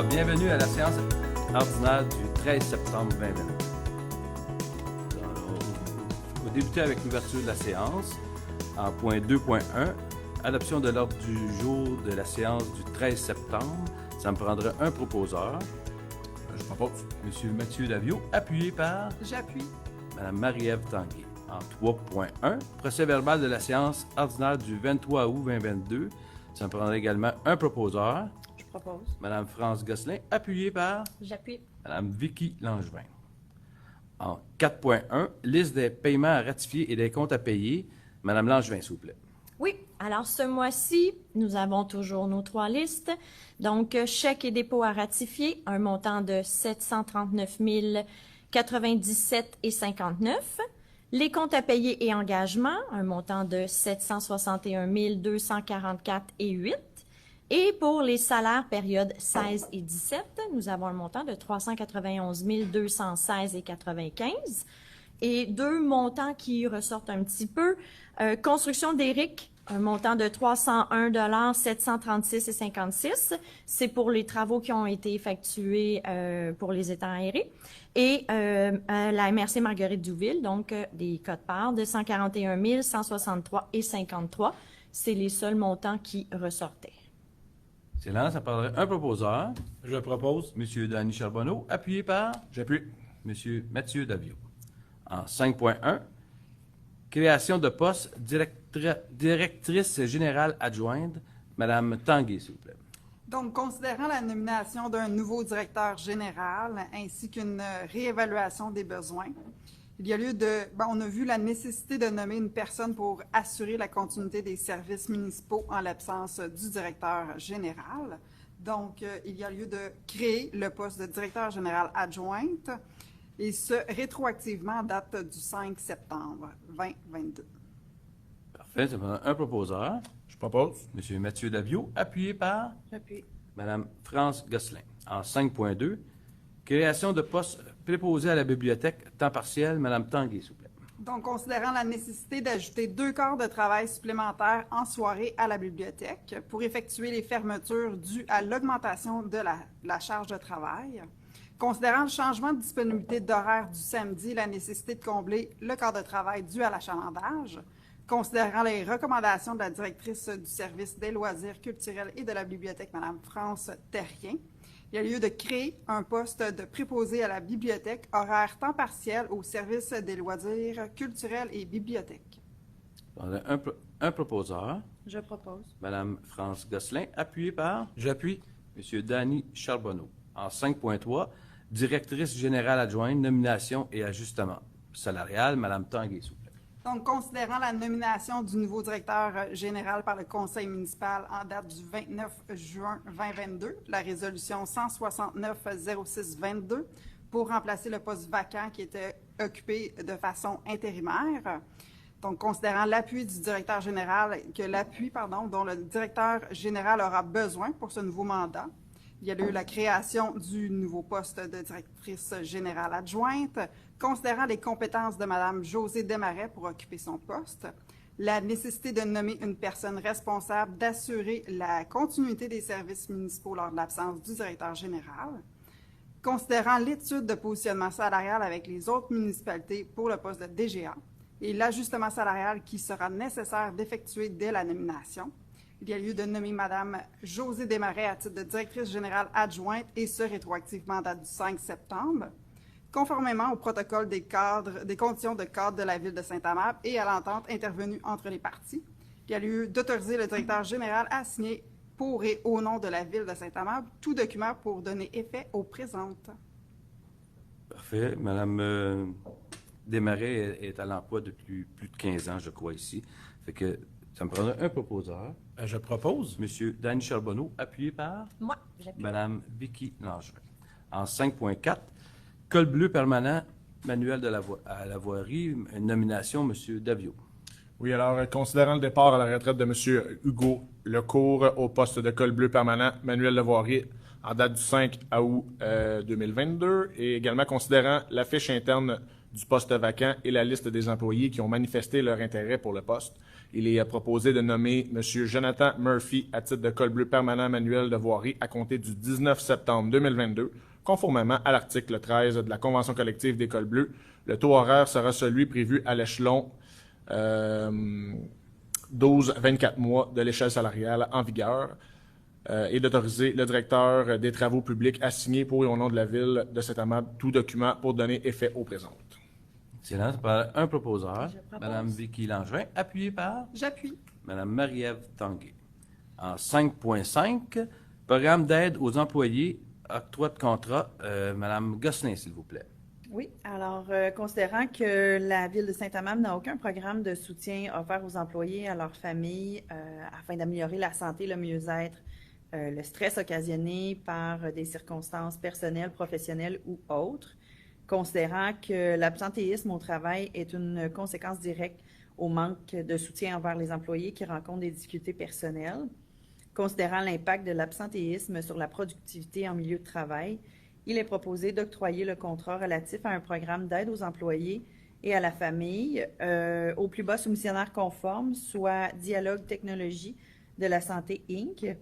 Bienvenue à la séance ordinaire du 13 septembre 2022. On va débuter avec l'ouverture de la séance. En point 2.1, adoption de l'ordre du jour de la séance du 13 septembre. Ça me prendra un proposeur. Je propose M. Mathieu Davio, appuyé par J'appuie. Mme Marie-Ève Tanguay. En 3.1, procès-verbal de la séance ordinaire du 23 août 2022. Ça me prendra également un proposeur. Je propose. Mme France Gosselin, appuyée par J'appuie. Mme Vicky Langevin. En 4.1, liste des paiements à ratifier et des comptes à payer. Mme Langevin, s'il vous plaît. Oui, alors ce mois-ci, nous avons toujours nos 3 listes. Donc, chèques et dépôts à ratifier, un montant de 739 097,59. Les comptes à payer et engagements, un montant de 761 244,08. Et pour les salaires périodes 16 et 17, nous avons un montant de 391 216,95. Et 2 montants qui ressortent un petit peu. Construction d'Éric, un montant de 301 736,56. C'est pour les travaux qui ont été effectués pour les étangs aérés. Et la MRC Marguerite Douville, donc des cotes-parts de 141 163,53. C'est les seuls montants qui ressortaient. Excellent, ça prendrait un proposeur. Je propose. M. Danny Charbonneau, appuyé par J'appuie. M. Mathieu Davio. En 5.1, création de poste directrice générale adjointe. Mme Tanguay, s'il vous plaît. Donc, considérant la nomination d'un nouveau directeur général ainsi qu'une réévaluation des besoins, il y a lieu on a vu la nécessité de nommer une personne pour assurer la continuité des services municipaux en l'absence du directeur général. Donc, il y a lieu de créer le poste de directeur général adjointe, et ce, rétroactivement, date du 5 septembre 2022. Parfait, ça prendra un proposeur. Je propose. M. Mathieu Davio, appuyé par J'appuie. Mme France Gosselin. En 5.2, création de postes préposés à la bibliothèque, temps partiel. Mme Tanguay, s'il vous plaît. Donc, considérant la nécessité d'ajouter 2 quarts de travail supplémentaires en soirée à la bibliothèque pour effectuer les fermetures dues à l'augmentation de la charge de travail, considérant le changement de disponibilité d'horaire du samedi, la nécessité de combler le quart de travail dû à l'achalandage, considérant les recommandations de la directrice du service des loisirs culturels et de la bibliothèque, Mme France Terrien, il y a lieu de créer un poste de préposé à la bibliothèque, horaire temps partiel au service des loisirs culturels et bibliothèques. Un proposeur. Je propose. Mme France Gosselin, appuyée par J'appuie. M. Danny Charbonneau. En 5.3, directrice générale adjointe, nomination et ajustement salarial. Mme Tanguay, s'il vous plaît. Donc, considérant la nomination du nouveau directeur général par le conseil municipal en date du 29 juin 2022, la résolution 169-06-22, pour remplacer le poste vacant qui était occupé de façon intérimaire. Donc, considérant l'appui du directeur général, dont le directeur général aura besoin pour ce nouveau mandat, il y a eu la création du nouveau poste de directrice générale adjointe, considérant les compétences de Mme Josée Desmarais pour occuper son poste, la nécessité de nommer une personne responsable d'assurer la continuité des services municipaux lors de l'absence du directeur général, considérant l'étude de positionnement salarial avec les autres municipalités pour le poste de DGA et l'ajustement salarial qui sera nécessaire d'effectuer dès la nomination. Il y a lieu de nommer Mme Josée Desmarais à titre de directrice générale adjointe, et ce, rétroactivement à date du 5 septembre, conformément au protocole des conditions de cadre de la Ville de Saint-Amable et à l'entente intervenue entre les parties. Il y a lieu d'autoriser le directeur général à signer pour et au nom de la Ville de Saint-Amable tout document pour donner effet aux présentes. Parfait. Mme Desmarais est à l'emploi depuis plus de 15 ans, je crois, ici. Fait que ça me prendra un proposeur. Je propose. M. Danny Charbonneau, appuyé par Moi, j'appuie. Mme Vicky Langevin. En 5.4, col bleu permanent, manuel à la voirie, nomination, M. Davio. Oui, alors, considérant le départ à la retraite de M. Hugo Lecourt au poste de col bleu permanent, manuel de voirie, en date du 5 août 2022, et également considérant la fiche interne du poste vacant et la liste des employés qui ont manifesté leur intérêt pour le poste. Il est proposé de nommer M. Jonathan Murphy à titre de col bleu permanent manuel de voirie à compter du 19 septembre 2022, conformément à l'article 13 de la Convention collective des cols bleus. Le taux horaire sera celui prévu à l'échelon 12-24 mois de l'échelle salariale en vigueur et d'autoriser le directeur des travaux publics à signer pour et au nom de la Ville de Saint-Amable tout document pour donner effet aux présentes. Excellent. Ça prend un proposeur. Je propose. Mme Vicky Langevin, appuyée par J'appuie. Mme Marie-Ève Tanguay. En 5.5, programme d'aide aux employés, octroi de contrat. Mme Gosselin, s'il vous plaît. Oui, alors, considérant que la Ville de Saint-Amable n'a aucun programme de soutien offert aux employés et à leurs familles afin d'améliorer la santé, le mieux-être, le stress occasionné par des circonstances personnelles, professionnelles ou autres, considérant que l'absentéisme au travail est une conséquence directe au manque de soutien envers les employés qui rencontrent des difficultés personnelles, considérant l'impact de l'absentéisme sur la productivité en milieu de travail, il est proposé d'octroyer le contrat relatif à un programme d'aide aux employés et à la famille au plus bas soumissionnaire conforme, soit Dialogue Technologie de la Santé Inc.,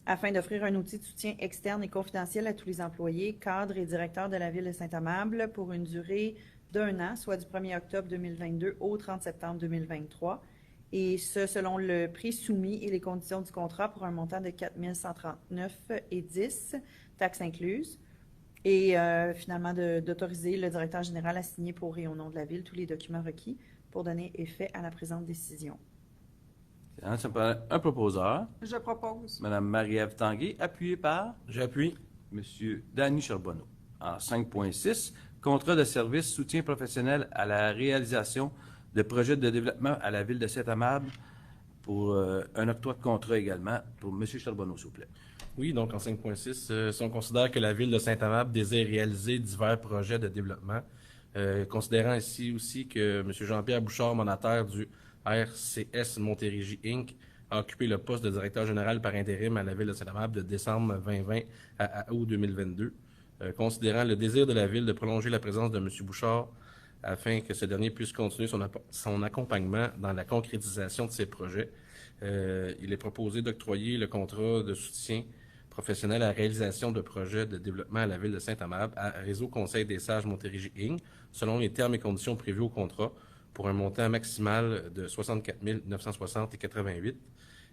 afin d'offrir un outil de soutien externe et confidentiel à tous les employés, cadres et directeurs de la Ville de Saint-Amable pour une durée d'1 an, soit du 1er octobre 2022 au 30 septembre 2023, et ce, selon le prix soumis et les conditions du contrat pour un montant de 4 139,10 $, taxes incluses. Et finalement, d'autoriser le directeur général à signer pour et au nom de la Ville tous les documents requis pour donner effet à la présente décision. Ça prend un proposeur. Je propose. Mme Marie-Ève Tanguay, appuyée par J'appuie. M. Danny Charbonneau. En 5.6, contrat de service soutien professionnel à la réalisation de projets de développement à la Ville de Saint-Amable pour un octroi de contrat également pour M. Charbonneau, s'il vous plaît. Oui, donc en 5.6, si on considère que la Ville de Saint-Amable désire réaliser divers projets de développement, considérant ici aussi que M. Jean-Pierre Bouchard, mandataire du RCS Montérégie Inc., a occupé le poste de directeur général par intérim à la Ville de Saint-Amable de décembre 2020 à août 2022, considérant le désir de la Ville de prolonger la présence de M. Bouchard afin que ce dernier puisse continuer son accompagnement dans la concrétisation de ses projets. Il est proposé d'octroyer le contrat de soutien professionnel à la réalisation de projets de développement à la Ville de Saint-Amable à Réseau Conseil des Sages Montérégie Inc., selon les termes et conditions prévus au contrat, pour un montant maximal de 64 960,88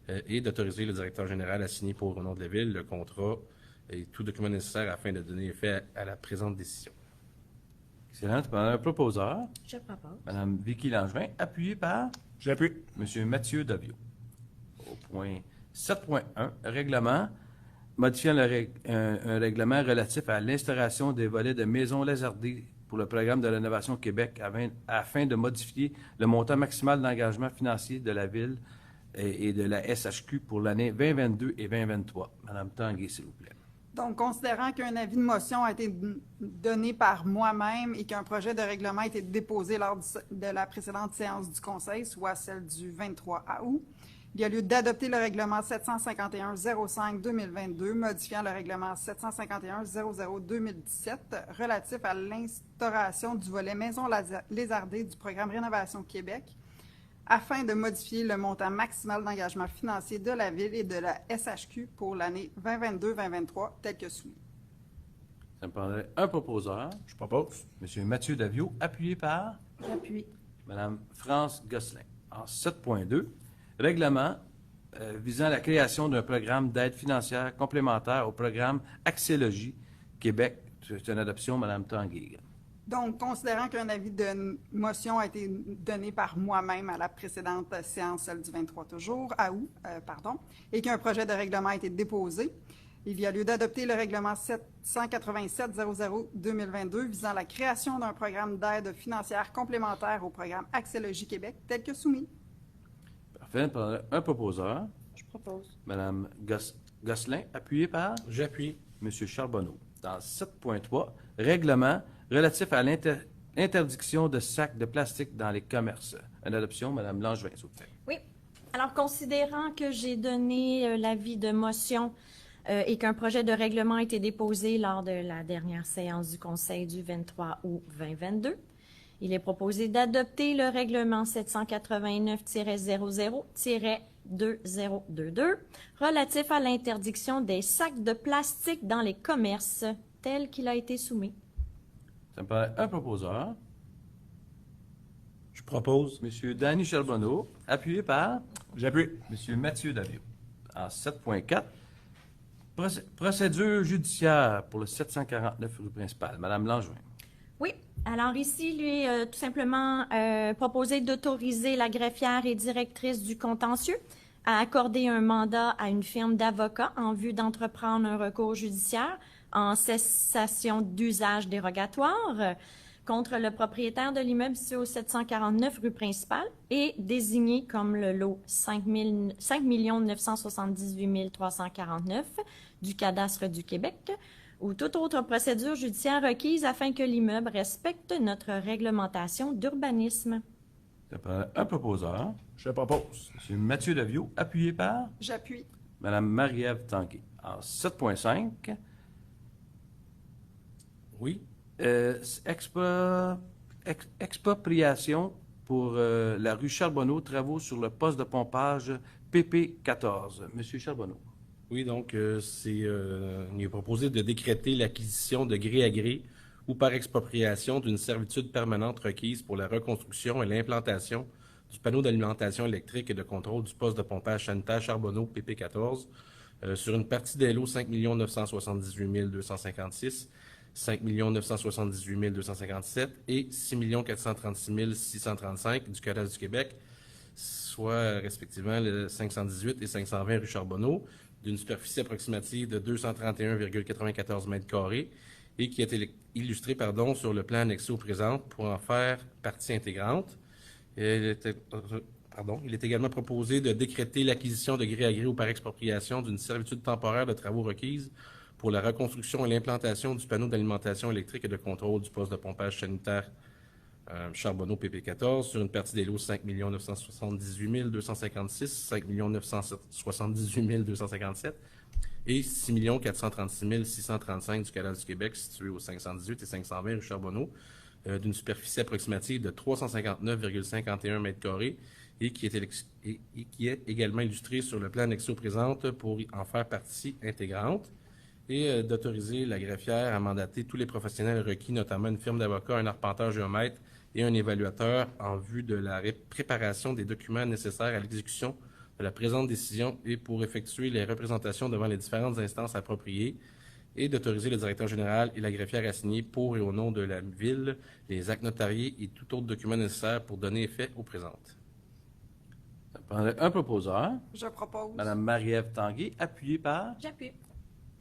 $, et d'autoriser le directeur général à signer pour au nom de la Ville le contrat et tout document nécessaire afin de donner effet à la présente décision. Excellent. Ça prend un proposeur. Je propose. Mme Vicky Langevin, appuyée par J'appuie. M. Mathieu Davio. Au point 7.1, règlement, modifiant un règlement relatif à l'instauration des volets de maisons lézardées pour le programme de rénovation Québec afin de modifier le montant maximal d'engagement financier de la Ville et de la SHQ pour l'année 2022 et 2023. Mme Tanguay, s'il vous plaît. Donc, considérant qu'un avis de motion a été donné par moi-même et qu'un projet de règlement a été déposé lors de la précédente séance du Conseil, soit celle du 23 août, il y a lieu d'adopter le règlement 751-05-2022, modifiant le règlement 751-00-2017 relatif à l'instauration du volet Maisons lézardées du programme Rénovation Québec, afin de modifier le montant maximal d'engagement financier de la Ville et de la SHQ pour l'année 2022-2023, tel que soumis. Ça me prendrait un proposeur. Je propose. M. Mathieu Davio, appuyé par J'appuie. Mme France Gosselin. En 7.2, règlement visant la création d'un programme d'aide financière complémentaire au programme Axélogie Québec. C'est une adoption, Mme Tanguay. Donc, considérant qu'un avis de motion a été donné par moi-même à la précédente séance, celle du 23 toujours, et qu'un projet de règlement a été déposé, il y a lieu d'adopter le règlement 787-00-2022 visant la création d'un programme d'aide financière complémentaire au programme Axélogie Québec, tel que soumis. Parfait. Un proposeur. Je propose. Mme Gosselin, appuyée par J'appuie. M. Charbonneau. Dans 7.3, règlement relatif à l'interdiction de sacs de plastique dans les commerces. Une adoption, Mme Langevin, s'il vous plaît. Oui. Alors, considérant que j'ai donné l'avis de motion et qu'un projet de règlement a été déposé lors de la dernière séance du Conseil du 23 août 2022, Il est proposé d'adopter le règlement 789-00-2022 relatif à l'interdiction des sacs de plastique dans les commerces, tel qu'il a été soumis. Ça me paraît un proposeur, Je propose. M. Danny Charbonneau, appuyé par J'appuie. M. Mathieu Davio. En 7.4, procédure judiciaire pour le 749 rue principale. Madame Langevin. Oui. Alors ici, lui, tout simplement proposé d'autoriser la greffière et directrice du contentieux à accorder un mandat à une firme d'avocats en vue d'entreprendre un recours judiciaire en cessation d'usage dérogatoire contre le propriétaire de l'immeuble situé au 749 rue principale et désigné comme le lot 5 978 349 du cadastre du Québec ou toute autre procédure judiciaire requise afin que l'immeuble respecte notre réglementation d'urbanisme. Ça me paraît un proposeur, Je propose. M. Mathieu Davio, appuyé par J'appuie. Mme Marie-Ève Tanguay. En 7.5, Oui. expropriation pour la rue Charbonneau, travaux sur le poste de pompage PP14. Monsieur Charbonneau. Oui, donc il est proposé de décréter l'acquisition de gré à gré ou par expropriation d'une servitude permanente requise pour la reconstruction et l'implantation du panneau d'alimentation électrique et de contrôle du poste de pompage sanitaire Charbonneau PP14 sur une partie des lots 5 978 256, 5 978 257 et 6 436 635 du cadastre du Québec, soit respectivement le 518 et 520 rue Charbonneau, d'une superficie approximative de 231,94 mètres carrés et qui est illustré sur le plan annexé au présent pour en faire partie intégrante. Il est également proposé de décréter l'acquisition de gré à gré ou par expropriation d'une servitude temporaire de travaux requise pour la reconstruction et l'implantation du panneau d'alimentation électrique et de contrôle du poste de pompage sanitaire Charbonneau PP14 sur une partie des lots 5 978 256, 5 978 257 et 6 436 635 du cadastre du Québec situé au 518 et 520 rue Charbonneau d'une superficie approximative de 359,51 mètres carrés et qui est également illustré sur le plan annexé au présent pour en faire partie intégrante et d'autoriser la greffière à mandater tous les professionnels requis, notamment une firme d'avocats, un arpenteur géomètre et un évaluateur en vue de la préparation des documents nécessaires à l'exécution de la présente décision et pour effectuer les représentations devant les différentes instances appropriées et d'autoriser le directeur général et la greffière à signer pour et au nom de la Ville les actes notariés et tout autre document nécessaire pour donner effet aux présentes. Ça prendrait un proposeur, Je propose. Mme Marie-Ève Tanguay, appuyée par J'appuie.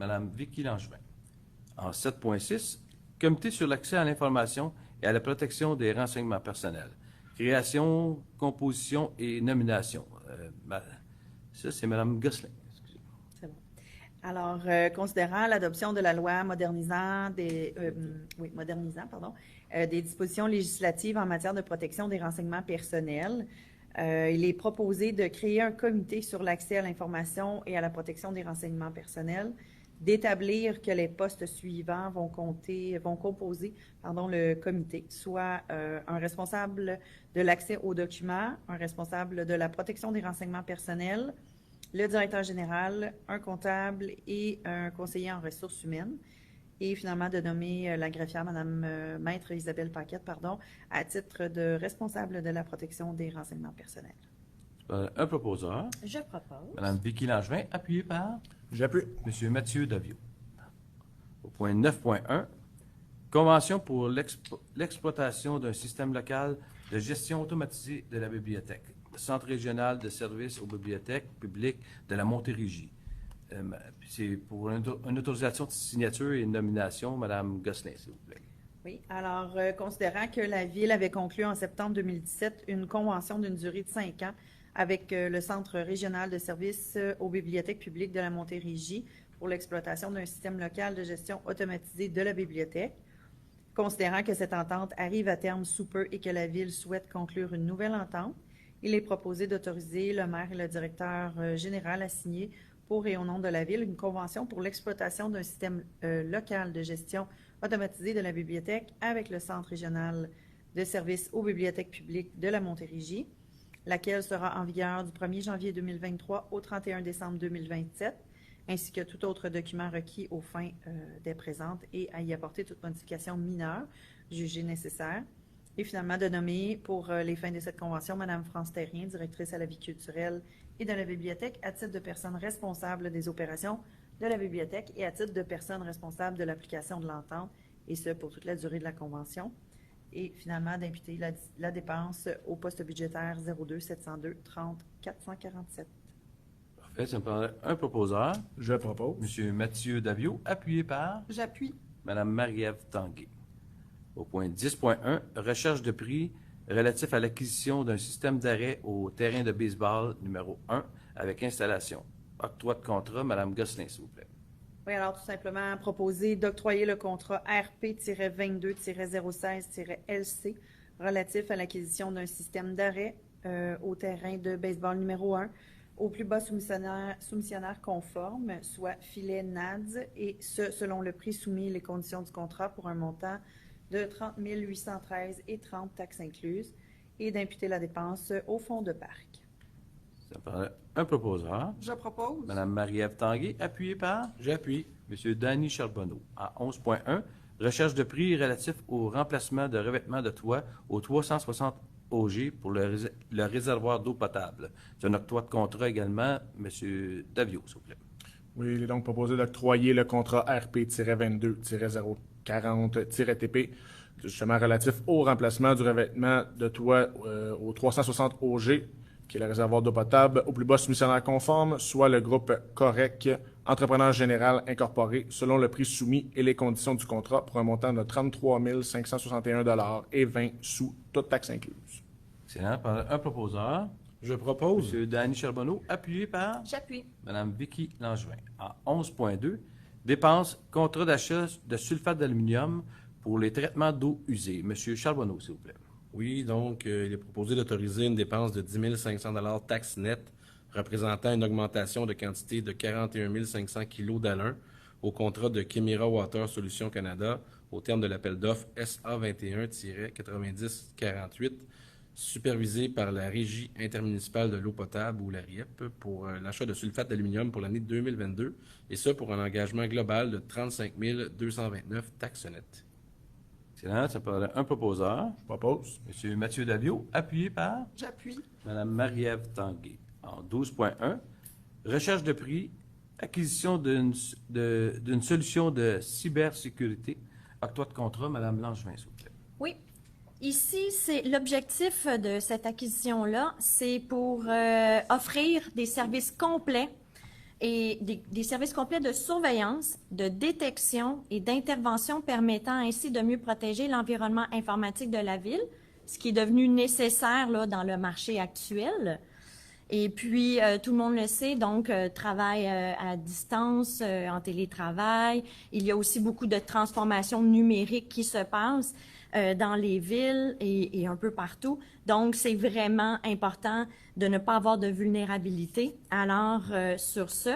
Mme Vicky Langevin. En 7.6, Comité sur l'accès à l'information et à la protection des renseignements personnels. Création, composition et nomination. Ça, c'est Mme Gosselin. Excusez. C'est bon. Alors, considérant l'adoption de la loi modernisant des dispositions législatives en matière de protection des renseignements personnels, il est proposé de créer un comité sur l'accès à l'information et à la protection des renseignements personnels, d'établir que les postes suivants vont composer le comité, soit un responsable de l'accès aux documents, un responsable de la protection des renseignements personnels, le directeur général, un comptable et un conseiller en ressources humaines. Et finalement, de nommer la greffière, Mme Maître Isabelle Paquette, à titre de responsable de la protection des renseignements personnels. Un proposeur, Je propose. Mme Vicky Langevin, appuyée par J'appuie. M. Mathieu Davio. Au point 9.1, Convention pour l'exploitation d'un système local de gestion automatisée de la bibliothèque. Centre régional de services aux bibliothèques publiques de la Montérégie. C'est pour une autorisation de signature et une nomination. Mme Gosselin, s'il vous plaît. Oui, alors, considérant que la Ville avait conclu en septembre 2017 une convention d'une durée de 5 ans avec le Centre régional de services aux bibliothèques publiques de la Montérégie pour l'exploitation d'un système local de gestion automatisée de la bibliothèque, considérant que cette entente arrive à terme sous peu et que la Ville souhaite conclure une nouvelle entente, il est proposé d'autoriser le maire et le directeur général à signer pour et au nom de la Ville une convention pour l'exploitation d'un système local de gestion automatisé de la bibliothèque avec le Centre régional de services aux bibliothèques publiques de la Montérégie, laquelle sera en vigueur du 1er janvier 2023 au 31 décembre 2027, ainsi que tout autre document requis aux fins des présentes et à y apporter toute modification mineure jugée nécessaire. Et finalement, de nommer pour les fins de cette convention Mme France Terrien, directrice à la vie culturelle et de la bibliothèque, à titre de personne responsable des opérations de la bibliothèque et à titre de personne responsable de l'application de l'entente, et ce, pour toute la durée de la convention. Et finalement, d'imputer la dépense au poste budgétaire 02 702 30 447. Parfait. Ça me prendrait un proposeur. Je propose. M. Mathieu Davio, appuyé par J'appuie. Mme Marie-Ève Tanguay. Au point 10.1, recherche de prix relatif à l'acquisition d'un système d'arrêt au terrain de baseball numéro 1 avec installation. Octroi de contrat, Mme Gosselin, s'il vous plaît. Oui, alors tout simplement proposer d'octroyer le contrat RP-22-016-LC relatif à l'acquisition d'un système d'arrêt au terrain de baseball numéro 1 au plus bas soumissionnaire conforme, soit filet NADS, et ce, selon le prix soumis et les conditions du contrat pour un montant de 30 813 et 30 taxes incluses, et d'imputer la dépense au fonds de parc. Ça me prendrait un proposeur. Je propose. Mme Marie-Ève Tanguay, appuyée par J'appuie. M. Danny Charbonneau. À 11.1, recherche de prix relatif au remplacement de revêtement de toit au 360 OG pour le réservoir d'eau potable. C'est un octroi de contrat également. M. Davio, s'il vous plaît. Oui, il est donc proposé d'octroyer le contrat RP-22-040-TP, justement relatif au remplacement du revêtement de toit au 360 OG, qui est le réservoir d'eau potable, au plus bas soumissionnaire conforme, soit le groupe Correc, entrepreneur général incorporé, selon le prix soumis et les conditions du contrat, pour un montant de 33 561 $ et 20 sous, toute taxe incluse. Excellent. Un proposeur. Je propose. M. Danny Charbonneau, appuyé par J'appuie. Mme Vicky Langevin. À 11.2, dépenses, contrat d'achat de sulfate d'aluminium pour les traitements d'eau usée. M. Charbonneau, s'il vous plaît. Oui, donc il est proposé d'autoriser une dépense de 10 500 $ taxe nette, représentant une augmentation de quantité de 41 500 kg d'alun au contrat de Chemira Water Solutions Canada au terme de l'appel d'offres SA 21-9048, supervisé par la Régie intermunicipale de l'eau potable ou la RIEP pour l'achat de sulfate d'aluminium pour l'année 2022, et ce pour un engagement global de 35 229 taxes nettes. Excellent. Ça prendrait un proposeur. Je propose. M. Mathieu Davio, appuyé par J'appuie. Mme Marie-Ève Tanguay. En 12.1, recherche de prix, acquisition d'une solution de cybersécurité, octroi de contrat, Mme Langevin, s'il vous plaît. Oui. Ici, c'est l'objectif de cette acquisition-là, c'est pour offrir des services complets et des services complets de surveillance, de détection et d'intervention permettant ainsi de mieux protéger l'environnement informatique de la ville, ce qui est devenu nécessaire là, dans le marché actuel. Et puis, tout le monde le sait, donc, travail à distance, en télétravail. Il y a aussi beaucoup de transformations numériques qui se passent dans les villes et un peu partout. Donc, c'est vraiment important de ne pas avoir de vulnérabilité. Alors, sur ce,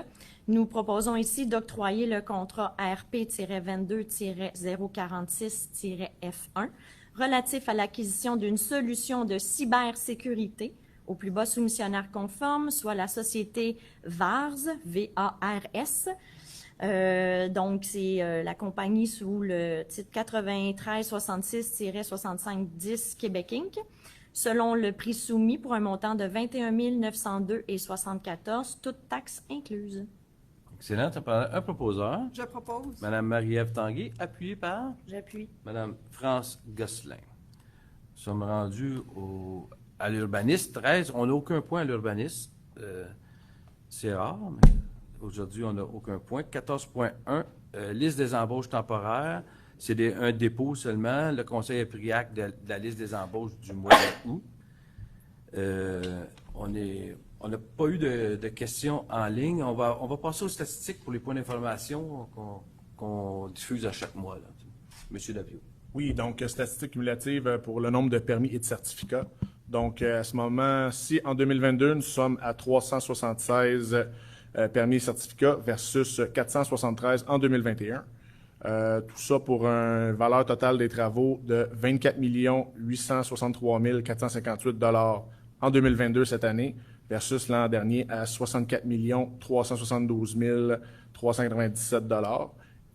nous proposons ici d'octroyer le contrat RP-22-046-F1 relatif à l'acquisition d'une solution de cybersécurité au plus bas soumissionnaire conforme, soit la société VARS, V-A-R-S. Donc, c'est la compagnie sous le titre 9366-6510 Québec Inc., selon le prix soumis pour un montant de 21 902,74, toutes taxes incluses. Excellent. Ça prendrait un proposeur. Je propose. Mme Marie-Ève Tanguay, appuyée par J'appuie. Mme France Gosselin. Nous sommes rendus à l'urbanisme 13. On n'a aucun point à l'urbanisme. C'est rare, mais aujourd'hui, on n'a aucun point. 14.1, liste des embauches temporaires. C'est un dépôt seulement. Le conseil a pris acte de la liste des embauches du mois d'août. On n'a pas eu de questions en ligne. On va passer aux statistiques pour les points d'information qu'on diffuse à chaque mois. Là. Monsieur Davio. Oui, donc statistiques cumulatives pour le nombre de permis et de certificats. Donc, à ce moment-ci, en 2022, nous sommes à 376 permis et certificats versus 473 en 2021. Tout ça pour une valeur totale des travaux de 24 863 458 en 2022 cette année, versus l'an dernier à 64 372 397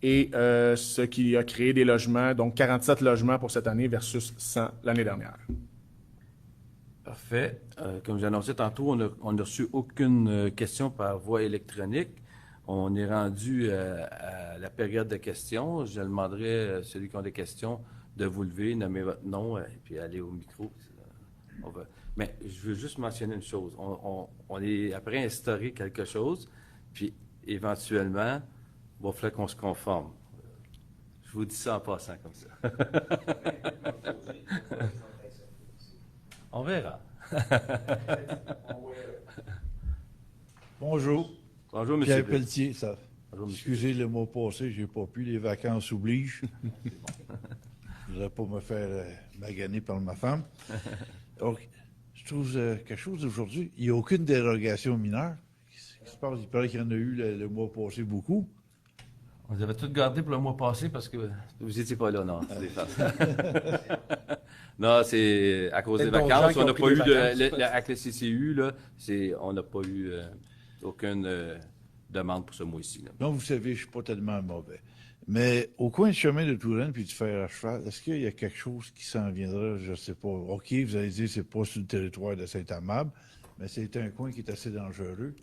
et ce qui a créé des logements, donc 47 logements pour cette année versus 100 l'année dernière. Parfait. Comme j'ai annoncé tantôt, on n'a reçu aucune question par voie électronique. On est rendu à la période de questions. Je demanderai à celui qui a des questions de vous lever, nommer votre nom et puis aller au micro. Mais je veux juste mentionner une chose. On est après instaurer quelque chose, puis éventuellement, il va falloir qu'on se conforme. Je vous dis ça en passant comme ça. On verra. Bonjour. Bonjour, M. Pierre Pelletier. Ça. Bonjour, monsieur. Excusez le mois passé, j'ai pas pu, les vacances obligent. Je ne voudrais pas me faire maganer par ma femme. Donc, je trouve quelque chose d'aujourd'hui. Il n'y a aucune dérogation mineure. Qu'est-ce qui se passe? Il paraît qu'il y en a eu le mois passé beaucoup. On les avait tous gardés pour le mois passé parce que vous n'étiez pas là, non. Non, c'est à cause des Peut-être vacances. d'autres gens On n'a qui pas ont eu pris des vacances. avec le CCU, là, on n'a pas eu aucune demande pour ce mois-ci. Là. Donc, vous savez, je ne suis pas tellement mauvais. Mais au coin du chemin de Touraine puis du fer à cheval, est-ce qu'il y a quelque chose qui s'en viendra? Je ne sais pas. OK, vous allez dire que ce n'est pas sur le territoire de Saint-Amable, mais c'est un coin qui est assez dangereux.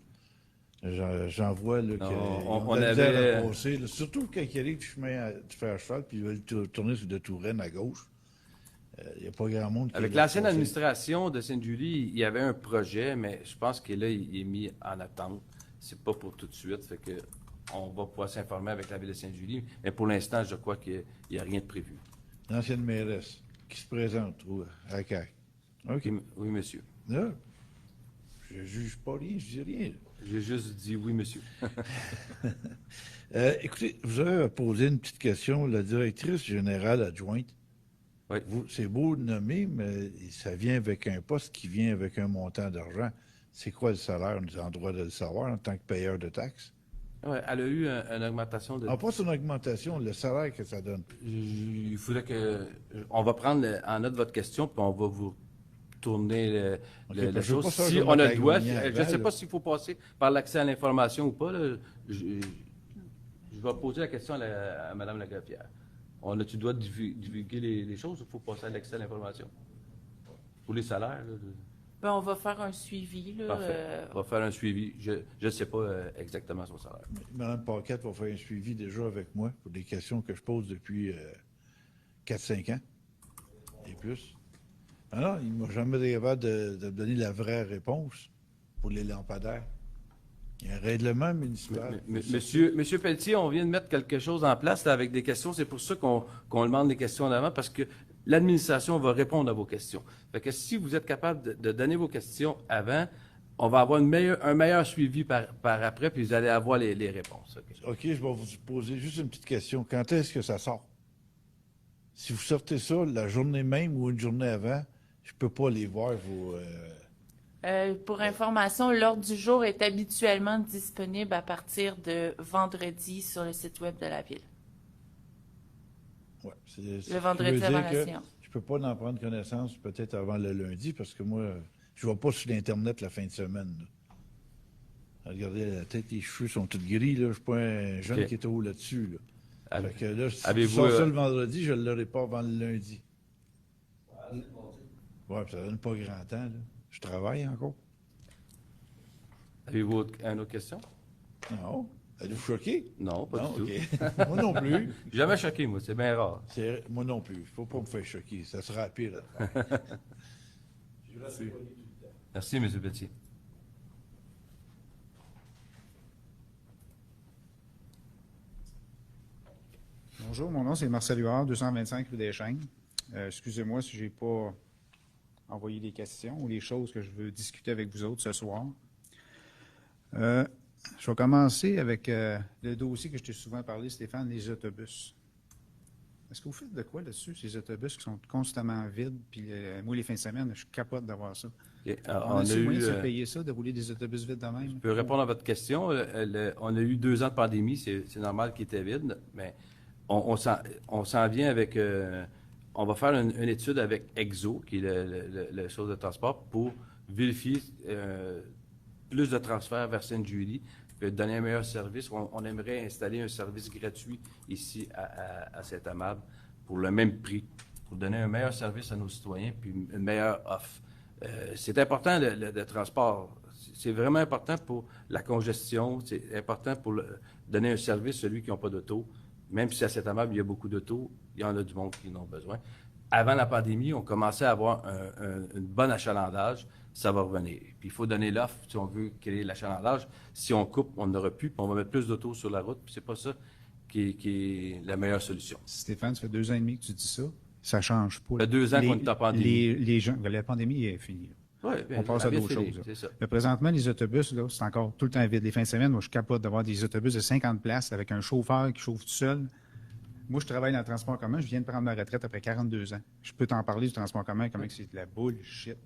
J'en vois là, on a de la misère avait- à passer, là. Surtout quand il arrive du chemin du fer à cheval puis ils veulent tourner sur de Touraine à gauche. Il n'y a pas grand monde qui Avec veut l'ancienne passer. administration de Sainte-Julie, il y avait un projet, mais je pense que là, il est mis en attente. C'est pas pour tout de suite. Fait que on va pouvoir s'informer avec la ville de Sainte-Julie. Mais pour l'instant, je crois qu'il n'y a rien de prévu. L'ancienne mairesse qui se présente à CAQ. OK. Oui, monsieur. Là, je juge pas rien, je dis rien. J'ai juste dit oui, monsieur. Écoutez, vous avez posé une petite question. La directrice générale adjointe, Oui. c'est beau de nommer, mais ça vient avec un poste qui vient avec un montant d'argent. C'est quoi le salaire? On est en droit de le savoir en tant que payeur de taxes. Ouais, elle a eu une augmentation de. Pas son augmentation, le salaire que ça donne. Il faudrait que. On va prendre en note votre question, puis on va vous tourner Ok, la parce que je veux chose. pas faire Si comme on a la le droit, Gagnon je ne sais avant, pas là. s'il faut passer par l'accès à l'information ou pas. Là. Je vais poser la question à Mme Lagaffière. On a-tu le droit de divulguer les choses ou il faut passer à l'accès à l'information? Pour les salaires, là, Ben, on va faire un suivi. Là, parfait. On va faire un suivi. Je ne sais pas exactement son salaire. Mme Paquette va faire un suivi déjà avec moi pour des questions que je pose depuis 4-5 ans et plus. Alors, il ne m'a jamais été capable de me donner la vraie réponse pour les lampadaires. Il y a un règlement municipal. Monsieur Pelletier, on vient de mettre quelque chose en place là, avec des questions. C'est pour ça qu'on demande des questions en avant, parce que l'administration va répondre à vos questions. Fait que si vous êtes capable de donner vos questions avant, on va avoir un meilleur suivi par après, puis vous allez avoir les réponses. OK? OK, je vais vous poser juste une petite question. Quand est-ce que ça sort? Si vous sortez ça la journée même ou une journée avant, je ne peux pas les voir, vos... pour information, l'ordre du jour est habituellement disponible à partir de vendredi sur le site web de la Ville. Ouais, Le vendredi avant la séance. Je ne peux pas en prendre connaissance peut-être avant le lundi parce que moi, je ne vais pas sur l'Internet la fin de semaine. Là. Regardez, la tête, les cheveux sont tous gris. Là. Je ne suis pas un jeune OK. qui est haut là-dessus. Là. Fait que là, si je Avez-vous, sors ça le vendredi, je ne l'aurai pas avant le lundi. Oui, ça donne pas grand temps. Là. Je travaille encore. Avez-vous une autre question? Non. Êtes-vous choqué? Non, pas Non, du tout. OK. Moi non plus. Jamais choqué, moi. C'est bien rare. Moi non plus. Il ne faut pas me faire choquer. Ça sera pire. Merci, M. Pelletier. Bonjour, mon nom c'est Marcel Huard, 225 rue des Chênes. Excusez-moi si je n'ai pas envoyé des questions ou les choses que je veux discuter avec vous autres ce soir. Je vais commencer avec le dossier que je t'ai souvent parlé, Stéphane, les autobus. Est-ce que vous faites de quoi là-dessus, ces autobus qui sont constamment vides? Puis moi, les fins de semaine, je capote d'avoir ça. OK. On a-tu moyen de se payer ça, de rouler des autobus vides de même? Je peux répondre à votre question. On a eu 2 ans de pandémie, c'est normal qu'il était vide, mais on s'en vient avec... on va faire une étude avec EXO, qui est le chose de transport, pour vérifier plus de transferts vers Sainte-Julie, puis donner un meilleur service. On aimerait installer un service gratuit ici à Saint-Amable pour le même prix, pour donner un meilleur service à nos citoyens, puis une meilleure offre. C'est important, le transport. C'est vraiment important pour la congestion. C'est important pour donner un service à celui qui n'a pas d'auto. Même si à Saint-Amable, il y a beaucoup d'auto, il y en a du monde qui en ont besoin. Avant la pandémie, on commençait à avoir un bon achalandage. Ça va revenir. Puis il faut donner l'offre si on veut créer l'achalandage. Si on coupe, on n'aura plus, puis on va mettre plus d'auto sur la route. Puis c'est pas ça qui est la meilleure solution. Stéphane, ça fait 2 ans et demi que tu dis ça. Ça change pas. Ça fait 2 ans qu'on est en pandémie. Les gens, la pandémie est finie. Ouais, On passe à d'autres choses. C'est ça. Mais présentement, les autobus, là, c'est encore tout le temps vide. Les fins de semaine, moi, je suis capable d'avoir des autobus de 50 places avec un chauffeur qui chauffe tout seul. Moi, je travaille dans le transport commun. Je viens de prendre ma retraite après 42 ans. Je peux t'en parler du transport commun, comment c'est de la bullshit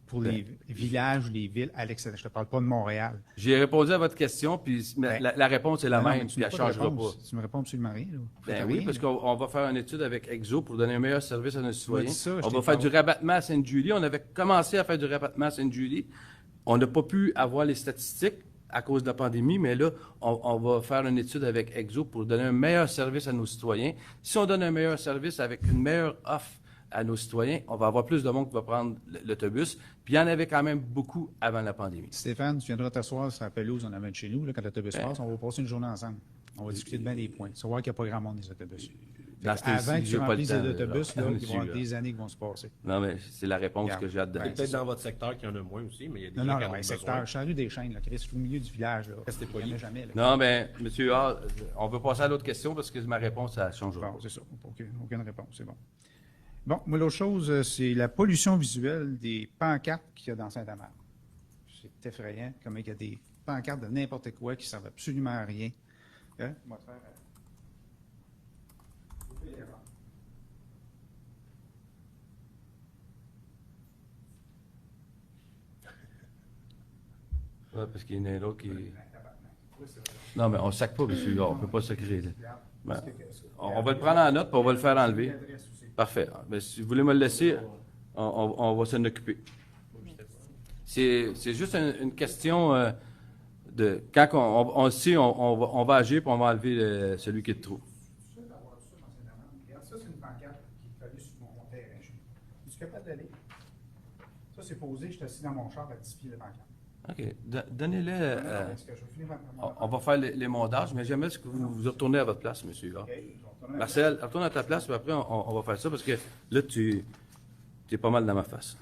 pour les villages, les villes à l'extérieur. Je te parle pas de Montréal. J'ai répondu à votre question, puis la réponse est la Ben non, même, mais tu puis me elle ne pas de changera réponse. pas. Tu me réponds absolument rien. Là. Ben Faites oui, rien, parce là. qu'on va faire une étude avec EXO pour donner un meilleur service à nos citoyens. dit ça, je On t'ai va faire parlé. du rabattement à Sainte-Julie. On avait commencé à faire du rabattement à Sainte-Julie. On n'a pas pu avoir les statistiques à cause de la pandémie, mais là, on va faire une étude avec EXO pour donner un meilleur service à nos citoyens. Si on donne un meilleur service avec une meilleure offre à nos citoyens, on va avoir plus de monde qui va prendre l'autobus. Puis il y en avait quand même beaucoup avant la pandémie. Stéphane, tu viendras t'asseoir sur la pelouse en avant de chez nous, là, quand l'autobus passe. On va passer une journée ensemble. On va discuter de bien des points. Savoir qu'il n'y a pas grand monde des autobus. Dans ce Avant temps-ci, que tu j'ai pas le remplisses temps, les autobus, là, là, il va y monsieur, avoir là. des années qui vont se passer. Non, mais c'est la réponse Regarde. que j'ai hâte de Ben, donner. Peut-être dans votre secteur qu'il y en a moins aussi, mais il y a des Non, gens non, qui en non, ont un besoin. secteur. Je suis des chaînes, là, Chris, au milieu du village. Là. Restez Il y en a poli. jamais. Là. Non, mais M. Hall, on veut passer à l'autre question parce que ma réponse, ça change pas. Bon, c'est ça. Aucune réponse, c'est bon. Bon, moi, l'autre chose, c'est la pollution visuelle des pancartes qu'il y a dans Saint-Amand. C'est effrayant, comme il y a des pancartes de n'importe quoi qui ne servent absolument à rien. Hein? On va te faire... Ouais, parce qu'il y en a un autre qui... Non, mais on ne sac pas, monsieur. On ne peut pas sacrer. Ben, on va le prendre en note, puis on va le faire enlever. Parfait. Ben, si vous voulez me le laisser, on va s'en occuper. C'est juste une question de... Quand on sait, on va agir, puis on va enlever celui qui est trop. Ça, c'est une pancarte qui est collée sur mon terrain. Je suis capable d'aller. Ça, c'est posé. Je suis assis dans mon char à 10 pieds de pancarte. OK. Donnez-le... Est-ce que je vais finir on va faire les montages, mais jamais est-ce que vous retournez à votre place, monsieur. Là. Marcel, retourne à ta place, puis après, on va faire ça, parce que là, tu es pas mal dans ma face.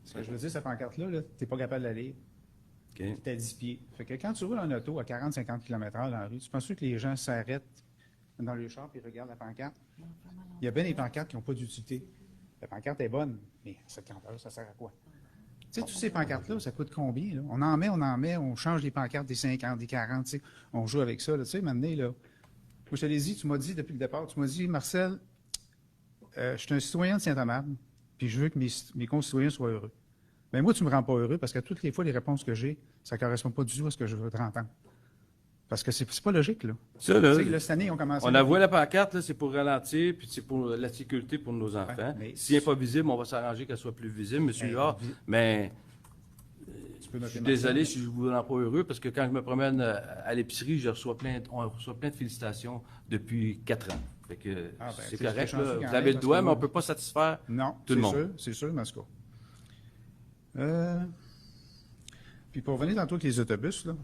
Ce que je veux dire, cette pancarte-là, tu n'es pas capable de la lire. OK. Tu es à 10 pieds. Fait que quand tu roules en auto à 40-50 km/h dans la rue, tu penses que les gens s'arrêtent dans le char et regardent la pancarte? Il y a bien des pancartes qui n'ont pas d'utilité. La pancarte est bonne, mais cette grandeur, ça sert à quoi? Tu sais, toutes ces pancartes-là, ça coûte combien? Là? On en met, on change les pancartes des 50, des 40, tu sais, on joue avec ça. Là, tu sais, maintenant, là, moi, je te l'ai dit, tu m'as dit depuis le départ, tu m'as dit, Marcel, je suis un citoyen de Saint-Amable, puis je veux que mes concitoyens soient heureux. Bien, moi, tu ne me rends pas heureux parce que toutes les fois, les réponses que j'ai, ça ne correspond pas du tout à ce que je veux te entendre. Parce que c'est pas logique, là. Ça, là, Tu sais, là, cette année, on commence on a vu la pancarte, là, c'est pour ralentir, puis c'est pour la sécurité pour nos enfants. mais- Si elle n'est pas visible, on va s'arranger qu'elle soit plus visible, monsieur Huard. Mais Tu peux je noter suis Marcel. désolé si je vous rends pas heureux, parce que quand je me promène à l'épicerie, on reçoit plein de félicitations depuis 4 ans. Fait que Ah, ben, c'est t'es correct, chanceux là. quand Vous même, avez le parce doigt, que mais moi- on ne peut pas satisfaire Non, tout le monde. c'est sûr, mais en tout cas. Puis pour revenir tantôt avec les autobus, là,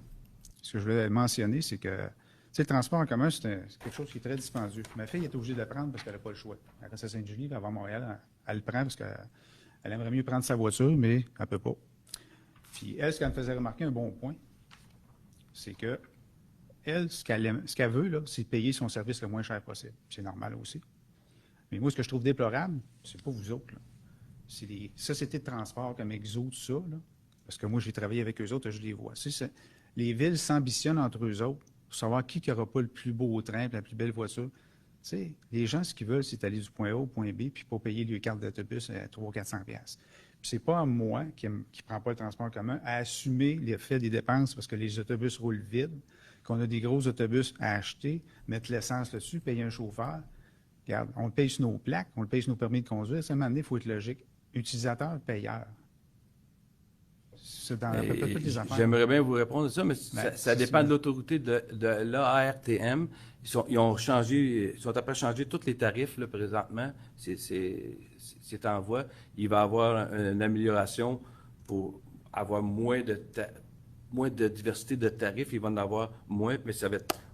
ce que je voulais mentionner, c'est que tu sais, le transport en commun, c'est quelque chose qui est très dispendieux. Ma fille est obligée de le prendre parce qu'elle n'a pas le choix. Elle reste à Sainte-Julie, elle va à Montréal, elle le prend parce qu'elle aimerait mieux prendre sa voiture, mais elle ne peut pas. Puis elle, ce qu'elle me faisait remarquer, un bon point, c'est que elle, ce qu'elle veut, là, c'est payer son service le moins cher possible. C'est normal aussi. Mais moi, ce que je trouve déplorable, c'est pas vous autres, là. C'est les sociétés de transport comme Exo, tout ça, là, parce que moi, j'ai travaillé avec eux autres, je les vois. Les villes s'ambitionnent entre eux autres pour savoir qui n'aura pas le plus beau train, la plus belle voiture. Tu sais, les gens, ce qu'ils veulent, c'est aller du point A au point B, puis pas payer les cartes d'autobus à 300-400$. Puis c'est pas à moi, qui prend pas le transport en commun, à assumer l'effet des dépenses parce que les autobus roulent vides, qu'on a des gros autobus à acheter, mettre l'essence dessus, payer un chauffeur. Regarde, on le paye sur nos plaques, on le paye sur nos permis de conduire. À un moment donné, il faut être logique. Utilisateur, payeur. C'est dans à peu près toutes les affaires. J'aimerais bien vous répondre à ça, mais Ben, ça dépend de l'autorité de l'ARTM. Ils ont changé, ils sont après changer tous les tarifs là, présentement. C'est en voie. Il va y avoir une amélioration pour avoir moins de diversité de tarifs. Il va en avoir moins, mais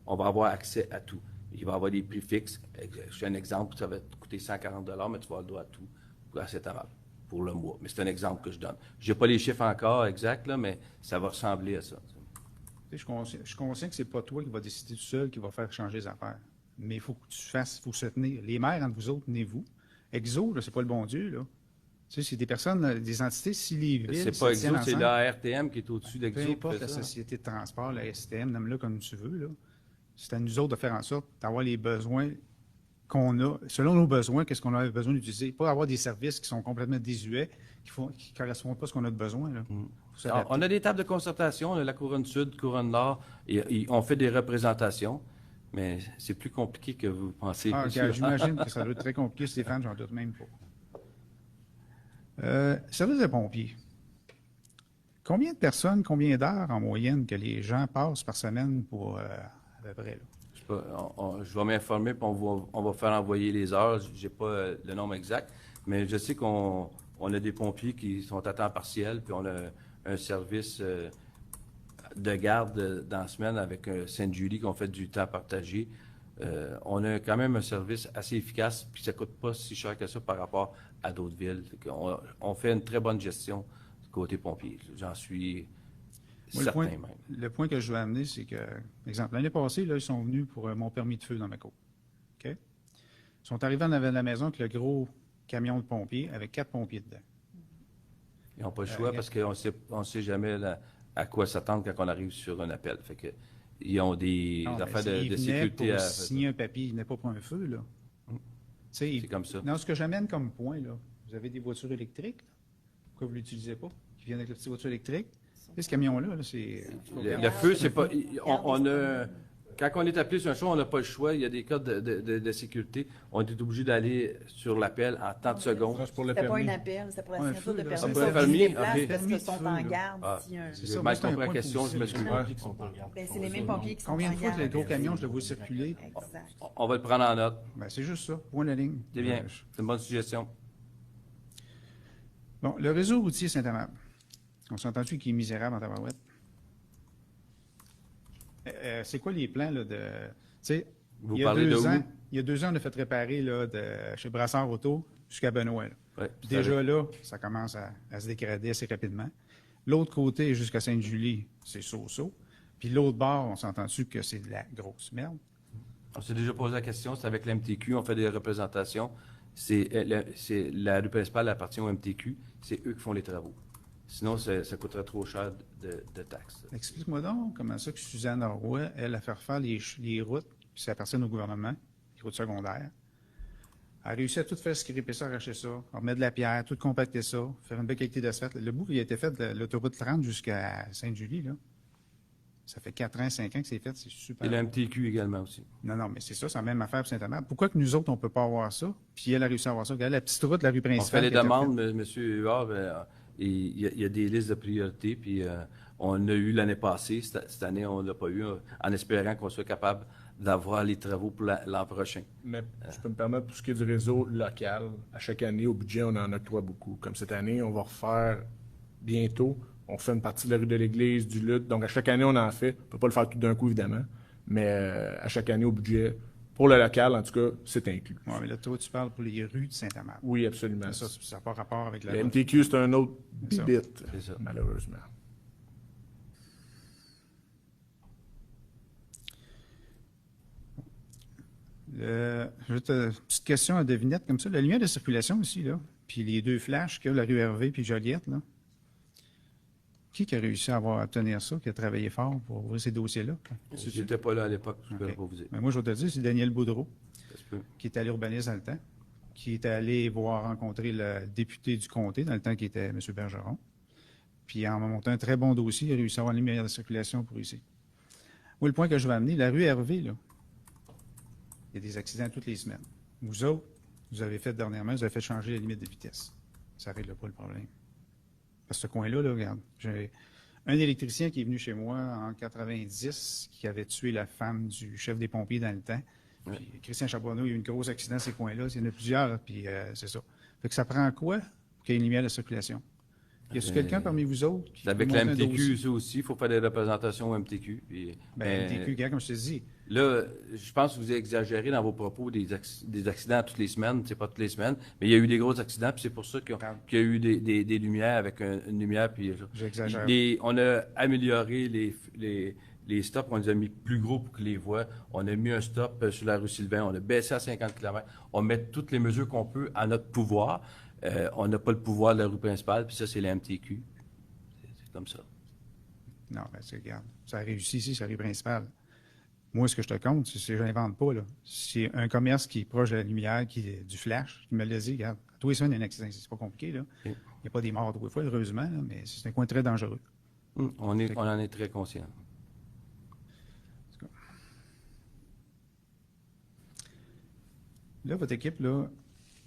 on va avoir accès à tout. Il va y avoir des prix fixes. Je fais un exemple, ça va te coûter 140 $, mais tu vas avoir le droit à tout à cet amable pour le mois. Mais c'est un exemple que je donne. Je n'ai pas les chiffres encore exacts, là, mais ça va ressembler à ça. Je suis conscient que c'est pas toi qui va décider tout seul qui va faire changer les affaires. Mais il faut que tu fasses, il faut se tenir. Les maires, entre vous autres, tenez-vous. Exo, là, c'est pas le bon Dieu, là. Tu sais, c'est des personnes, des entités, si les villes... C'est pas Exo, c'est l'ARTM qui est au-dessus Peu d'Exo. importe la société de transport, la STM, nomme-le comme tu veux, là. C'est à nous autres de faire en sorte d'avoir les besoins qu'on a, selon nos besoins, qu'est-ce qu'on a besoin d'utiliser. Pas avoir des services qui sont complètement désuets, qui ne correspondent pas à ce qu'on a de besoin, là. Alors, on a des tables de concertation, on a la Couronne Sud, Couronne Nord, et on fait des représentations, mais c'est plus compliqué que vous pensez. Ah, okay, j'imagine que ça doit être très compliqué, Stéphane, j'en doute même pas. Service des pompiers. Combien de personnes, combien d'heures en moyenne que les gens passent par semaine pour à peu près, là? Je vais m'informer, puis on va faire envoyer les heures. Je n'ai pas le nombre exact, mais je sais qu'on a des pompiers qui sont à temps partiel, puis on a un service de garde dans la semaine avec Sainte-Julie qu'on fait du temps partagé. On a quand même un service assez efficace, puis ça ne coûte pas si cher que ça par rapport à d'autres villes. On fait une très bonne gestion du côté pompier. J'en suis certain même. Le point que je veux amener, c'est que, exemple, l'année passée, là, ils sont venus pour mon permis de feu dans ma cour. OK? Ils sont arrivés en avant de la maison avec le gros camion de pompiers avec 4 pompiers dedans. Ils n'ont pas le choix parce qu'on ne sait jamais à quoi s'attendre quand on arrive sur un appel. Fait que, ils ont des affaires de sécurité pour signer un papier, ils venaient pas pour un feu, là. C'est comme ça. Non, ce que j'amène comme point, là, vous avez des voitures électriques, là. Pourquoi vous ne l'utilisez pas? Qui viennent avec la petite voiture électrique. Et ce camion-là, là, c'est... Le feu, c'est pas... On a... Quand on est appelé sur un show, on n'a pas le choix. Il y a des codes de sécurité. On est obligé d'aller sur l'appel en temps de secondes. C'était pas un appel, c'était pour la signature de permis. C'est pour le permis? Parce qu'ils sont en garde. C'est ça, mal compris la question, je m'excuse. C'est les mêmes pompiers qui sont en garde. Combien de fois le gros camion, je le vois circuler? On va le prendre en note. Ben, c'est juste ça, point de la ligne. C'est bien, c'est une bonne suggestion. Bon, le réseau routier Saint-Amable. On s'est entendu qu'il est misérable en tabarouette. C'est quoi les plans là, de... Vous parlez de où? Il y a 2 ans, on a fait réparer là, chez Brassard Auto jusqu'à Benoît. Ouais, déjà là, ça commence à se dégrader assez rapidement. L'autre côté, jusqu'à Sainte-Julie, c'est so-so. Puis l'autre bord, on s'est entendu que c'est de la grosse merde. On s'est déjà posé la question, c'est avec l'MTQ, on fait des représentations. La rue principale appartient au MTQ, c'est eux qui font les travaux. Sinon, ça coûterait trop cher de taxes. Explique-moi donc comment ça que Suzanne Roy, elle, a fait refaire les routes, puis ça appartient au gouvernement, les routes secondaires. Elle a réussi à tout faire scraper ça, arracher ça, remettre de la pierre, tout compacter ça, faire une belle qualité d'asphalte. Le bout qui a été fait de l'autoroute 30 jusqu'à Sainte-Julie, là, ça fait 4 ans, 5 ans que c'est fait, c'est super. Et le MTQ également aussi. Non, mais c'est ça, c'est la même affaire pour Saint-Amand. Pourquoi que nous autres, on ne peut pas avoir ça, puis elle a réussi à avoir ça? Regardez la petite route de la rue principale. On fait les demandes, M. Huard, il y a des listes de priorités, puis on a eu l'année passée, cette année, on ne l'a pas eu, en espérant qu'on soit capable d'avoir les travaux pour l'an prochain. Mais je peux me permettre, pour ce qui est du réseau local, à chaque année, au budget, on en octroie beaucoup. Comme cette année, on va refaire bientôt, on fait une partie de la rue de l'Église, du Lutte, donc à chaque année, on en fait. On ne peut pas le faire tout d'un coup, évidemment, mais à chaque année, au budget, pour le local, en tout cas, c'est inclus. Oui, mais là, toi, tu parles pour les rues de Saint-Amand. Oui, absolument. Ça n'a pas rapport avec la Le route. MTQ, c'est un autre bibite, C'est ça. malheureusement. Juste une petite question à devinette comme ça. La lumière de circulation ici, là, puis les 2 flashs qu'il y a, la rue Hervé puis Joliette, là. Qui a réussi à obtenir ça, qui a travaillé fort pour ouvrir ces dossiers-là? Je n'étais pas là à l'époque, je ne peux pas vous dire. Mais moi, je vais te dire, c'est Daniel Boudreau, Ça se peut. qui est allé urbaniste dans le temps, qui est allé rencontrer le député du comté, dans le temps qui était M. Bergeron. Puis en montant un très bon dossier, il a réussi à avoir une lumière de circulation pour ici. Moi, le point que je veux amener, la rue Hervé, là, il y a des accidents toutes les semaines. Vous autres, vous avez fait dernièrement, vous avez fait changer la limite de vitesse. Ça ne règle pas le problème. Parce que ce coin-là, là, regarde, j'ai un électricien qui est venu chez moi en 90, qui avait tué la femme du chef des pompiers dans le temps. Ouais. Puis Christian Charbonneau, il y a eu un gros accident dans ces coins-là. Il y en a plusieurs, puis c'est ça. Fait que ça prend quoi pour qu'il y ait une lumière de circulation? Y a-t-il quelqu'un parmi vous autres qui Avec peut la montrer un MTQ, dossier? ça aussi, il faut faire des représentations au MTQ. Puis, Ben, MTQ, regarde, comme je te dis, là, je pense que vous exagérez dans vos propos des accidents toutes les semaines. C'est pas toutes les semaines, mais il y a eu des gros accidents, puis c'est pour ça qu'il y a eu des lumières avec une lumière. Puis j'exagère. on a amélioré les stops, on les a mis plus gros pour qu'ils les voient. On a mis un stop sur la rue Sylvain, on a baissé à 50 km. On met toutes les mesures qu'on peut à notre pouvoir. On n'a pas le pouvoir de la rue principale, puis ça, c'est la MTQ. C'est comme ça. non, ben, regarde, ça a réussi ici, c'est la rue principale. Moi, ce que je te compte, c'est que je n'invente pas, là. C'est un commerce qui est proche de la lumière, qui est du flash, qui me l'a dit, regarde, à tous les semaines, il y a un accident, c'est pas compliqué, là. Il n'y a pas des morts trois fois, heureusement, là, mais c'est un coin très dangereux. On en est très conscient. Là, votre équipe, là,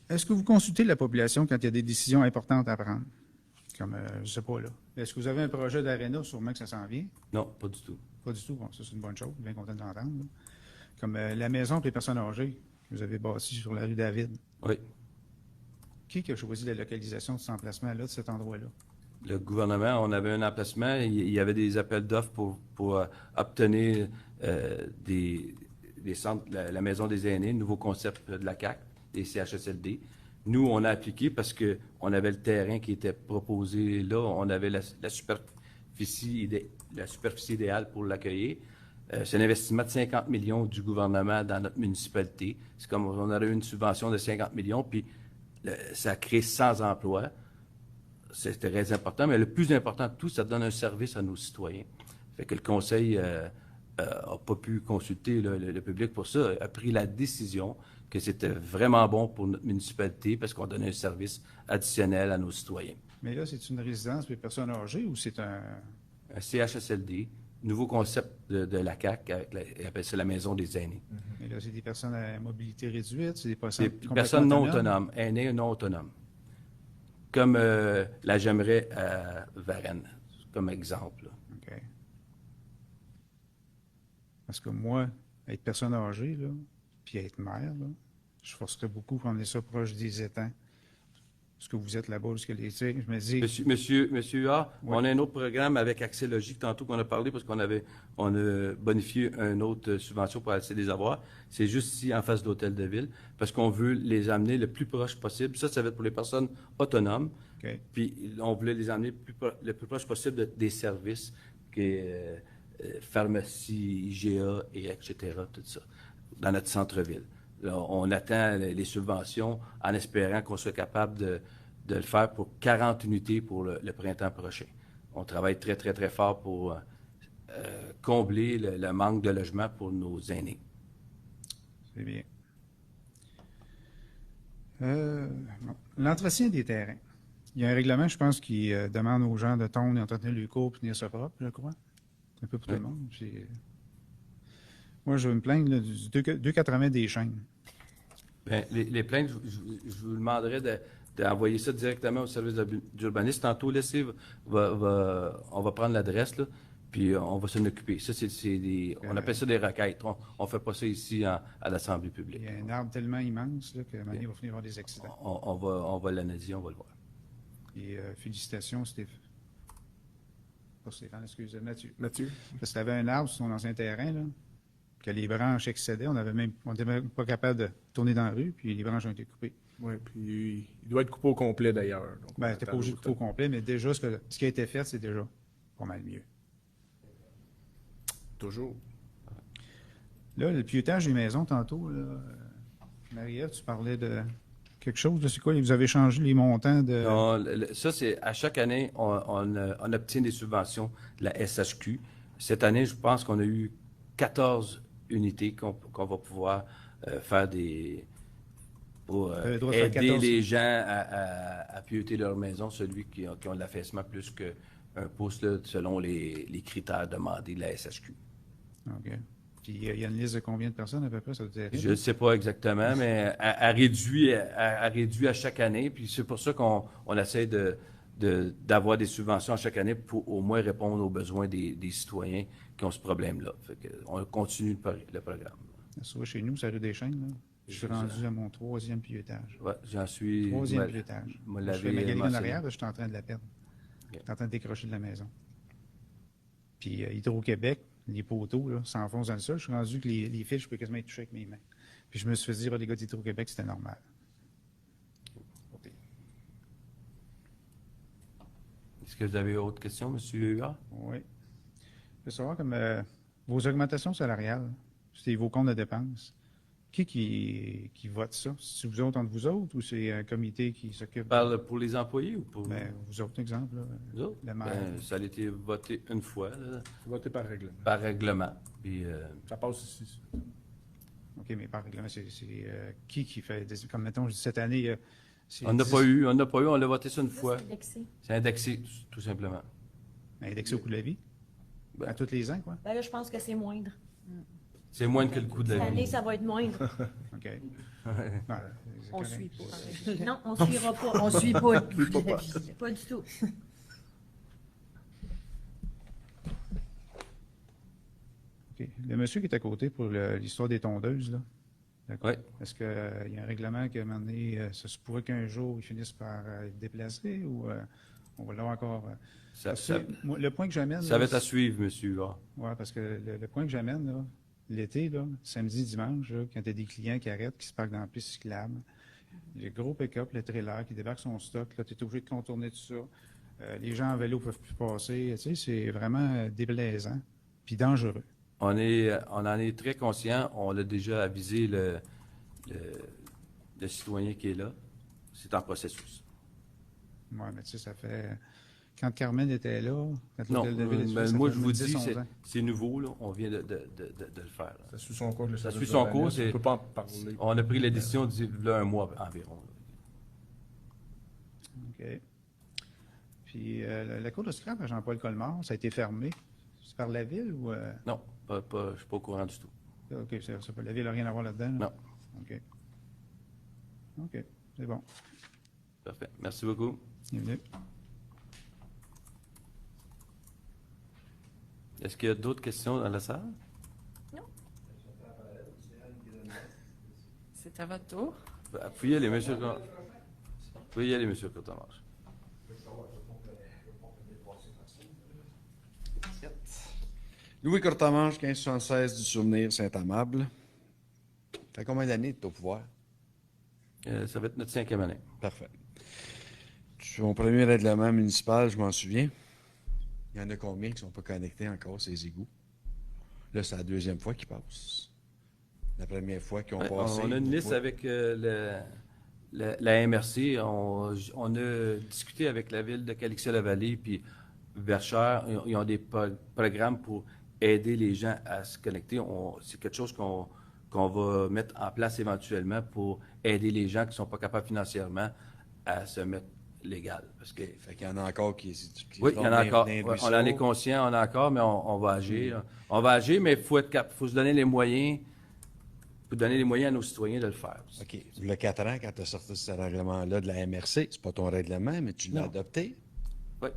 est-ce que vous consultez la population quand il y a des décisions importantes à prendre? Comme, je ne sais pas, là. Est-ce que vous avez un projet d'aréna, sûrement que ça s'en vient? Non, pas du tout. Pas du tout. Bon, ça, c'est une bonne chose. Bien content de l'entendre. Là. Comme la maison pour les personnes âgées que vous avez bâtie sur la rue David. Oui. Qui a choisi la localisation de cet emplacement-là, de cet endroit-là? Le gouvernement, on avait un emplacement, il y avait des appels d'offres pour obtenir des centres, la maison des aînés, le nouveau concept de la CAQ, des CHSLD. Nous, on a appliqué parce qu'on avait le terrain qui était proposé là, on avait la superficie idéale pour l'accueillir. C'est un investissement de 50 millions du gouvernement dans notre municipalité. C'est comme on aurait eu une subvention de 50 millions, puis ça a créé 100 emplois. C'était très important, mais le plus important de tout, ça donne un service à nos citoyens. Fait que le conseil n'a pas pu consulter le public pour ça, a pris la décision que c'était vraiment bon pour notre municipalité parce qu'on donnait un service additionnel à nos citoyens. Mais là, c'est une résidence pour les personnes âgées ou c'est un CHSLD, nouveau concept de la CAQ, ils appellent ça la maison des aînés. Mais là, c'est des personnes à mobilité réduite, c'est des Des personnes non autonomes, aînés non autonomes. Comme la J'aimerais à Varennes, comme exemple. OK. Parce que moi, être personne âgée, là, puis être maire, là, je forcerais beaucoup pour emmener ça proche des étangs. Parce que vous êtes là-bas, parce que les je me dis... Monsieur A, Oui. on a un autre programme avec Accès Logique, tantôt qu'on a parlé, parce on a bonifié une autre subvention pour accéder des avoirs. C'est juste ici, en face de l'hôtel de ville, parce qu'on veut les amener le plus proche possible. Ça va être pour les personnes autonomes. OK. Puis on voulait les amener le plus proche possible des services, pharmacie, IGA, et etc., tout ça, dans notre centre-ville. Là, on attend les subventions en espérant qu'on soit capable de le faire pour 40 unités pour le printemps prochain. On travaille très, très, très fort pour combler le manque de logement pour nos aînés. C'est bien. Bon. L'entretien des terrains. Il y a un règlement, je pense, qui demande aux gens de tondre et entretenir le cours pour tenir ça propre, je crois. Un peu pour tout le monde. Moi, je veux me plaindre là, du 2,80 des chaînes. Bien, les plaintes, je vous demanderais d'envoyer ça directement au service d'urbanisme. Tantôt, on va prendre l'adresse, là, puis on va s'en occuper. Ça, on appelle ça des requêtes. On ne fait pas ça ici à l'Assemblée publique. Il y a un arbre tellement immense là, qu'à un moment donné, il va finir avoir des accidents. On va l'analyser, on va le voir. Et félicitations, Stéphane. Pas Stéphane, excusez, Mathieu. Mathieu? Parce que tu avais un arbre sur ton ancien terrain, là, que les branches excédaient. On n'était même pas capable de tourner dans la rue, puis les branches ont été coupées. Oui, puis il doit être coupé au complet d'ailleurs. Donc, Ben, tu n'es pas obligé de couper au complet, mais déjà, ce qui a été fait, c'est déjà pas mal mieux. Toujours. Là, le piétage des maisons, tantôt, là, Marie-Ève, tu parlais de quelque chose, c'est quoi? Vous avez changé les montants de... Non, ça, c'est à chaque année, on obtient des subventions de la SHQ. Cette année, je pense qu'on a eu 14 unités qu'on va pouvoir faire pour aider les gens à pieuter leur maison, celui qui ont de l'affaissement plus qu'un pouce là, selon les critères demandés de la SHQ. OK. Puis il y a une liste de combien de personnes à peu près, ça doit être? Je ne sais pas exactement, mais elle réduit à chaque année. Puis c'est pour ça qu'on essaie d'avoir des subventions à chaque année pour au moins répondre aux besoins des citoyens qui ont ce problème-là. Fait que on continue le programme. Ça va chez nous, ça a des chaînes, là. Je suis rendu à mon 3e pilotage. Ouais, j'en suis. 3e pilotage. Moi, Je fais ma galerie en mentionné. arrière, là, je suis en train de la perdre. Ok. Je suis en train de décrocher de la maison. Puis Hydro-Québec, les poteaux, là, s'enfoncent dans le sol. Je suis rendu que les fils, je peux quasiment les toucher avec mes mains. Puis je me suis fait dire, les gars d'Hydro-Québec, c'était normal. Est-ce que vous avez autre question, M. Huard? Oui. Je veux savoir comme vos augmentations salariales, c'est vos comptes de dépenses. Qui vote ça? C'est vous autres entre vous autres ou c'est un comité qui s'occupe? Parle pour les employés ou pour Ben, vous autres, exemple. Là, nous autres? le maire. Ben, ça a été voté une fois, là, Voté par règlement. par règlement. Puis, Ça passe ici. OK, mais par règlement, c'est qui fait comme mettons, je dis cette année, c'est on n'a 10 pas eu, on l'a voté ça une fois. C'est indexé. C'est indexé, tout simplement. indexé au coût de la vie, Ben, à tous les ans, quoi. Ben là, je pense que c'est moindre. c'est moins que le coût de Cette la année, vie. ça va être moindre. OK. Non, c'est On correct. suit pas. Non, on ne suivra pas. On suit pas le coût de la vie. Pas du tout. OK. Le monsieur qui est à côté pour l'histoire des tondeuses, là. D'accord. Oui. Est-ce qu'il y a un règlement qui a un moment donné, ça se pourrait qu'un jour, ils finissent par être déplacés ou on va l'avoir encore. Ça, Parce ça- que moi, le point que j'amène. ça là, va être à suivre, monsieur Huard. Oui, parce que le point que j'amène, là, l'été, là, samedi, dimanche, là, quand tu as des clients qui arrêtent, qui se parquent dans la piste cyclable, le gros pick-up, le trailer qui débarque son stock, là, tu es obligé de contourner tout ça. Les gens en vélo ne peuvent plus passer. Tu sais, c'est vraiment déplaisant puis dangereux. On en est très conscient. On l'a déjà avisé le citoyen qui est là. C'est en processus. Oui, mais tu sais, ça fait. Quand Carmen était là, quand Non, l'hôtel de ville est mais fait, ça moi fait je vous 10, dis, 11 ans. c'est nouveau. Là. On vient de le faire. Là. Ça suit son cours. le Ça service suit son de cours, l'année. c'est- On ne peut pas en parler. On a pris la décision d'il y a un mois environ. OK. Puis la cour de scrap à Jean-Paul Colmar, ça a été fermé. C'est par la ville ou. Non, je ne suis pas au courant du tout. OK, c'est pas la ville n'a rien à voir là-dedans? là? Non. OK. OK, c'est bon. Parfait. Merci beaucoup. Bienvenue. Est-ce qu'il y a d'autres questions dans la salle? C'est à votre tour. Vous pouvez y aller, monsieur. Vous pouvez y aller, monsieur Courtemanche. Louis Courtemanche, 1576 du Souvenir Saint-Amable. Ça fait combien d'années de au pouvoir? Ça va être notre 5e année. Parfait. Son premier règlement municipal, je m'en souviens. Il y en a combien qui ne sont pas connectés encore, ces égouts? Là, c'est la deuxième fois qu'ils passent. La première fois qu'ils ont Ouais, passé. on a une liste avec la MRC. On a discuté avec la ville de Calixa-la-Vallée puis Verchères. Ils ont des programmes pour aider les gens à se connecter. C'est quelque chose qu'on va mettre en place éventuellement pour aider les gens qui ne sont pas capables financièrement à se mettre légal. Parce que, Fait qu'il y en a encore qui oui, il y en a encore. dans Ouais, on en est conscient, on en a encore, mais on va agir. On va agir, mais il faut se donner les moyens. Faut donner les moyens à nos citoyens de le faire. OK. Il y a 4 ans, quand tu as sorti ce règlement-là de la MRC, c'est pas ton règlement, mais tu l'as Non. adopté. Oui,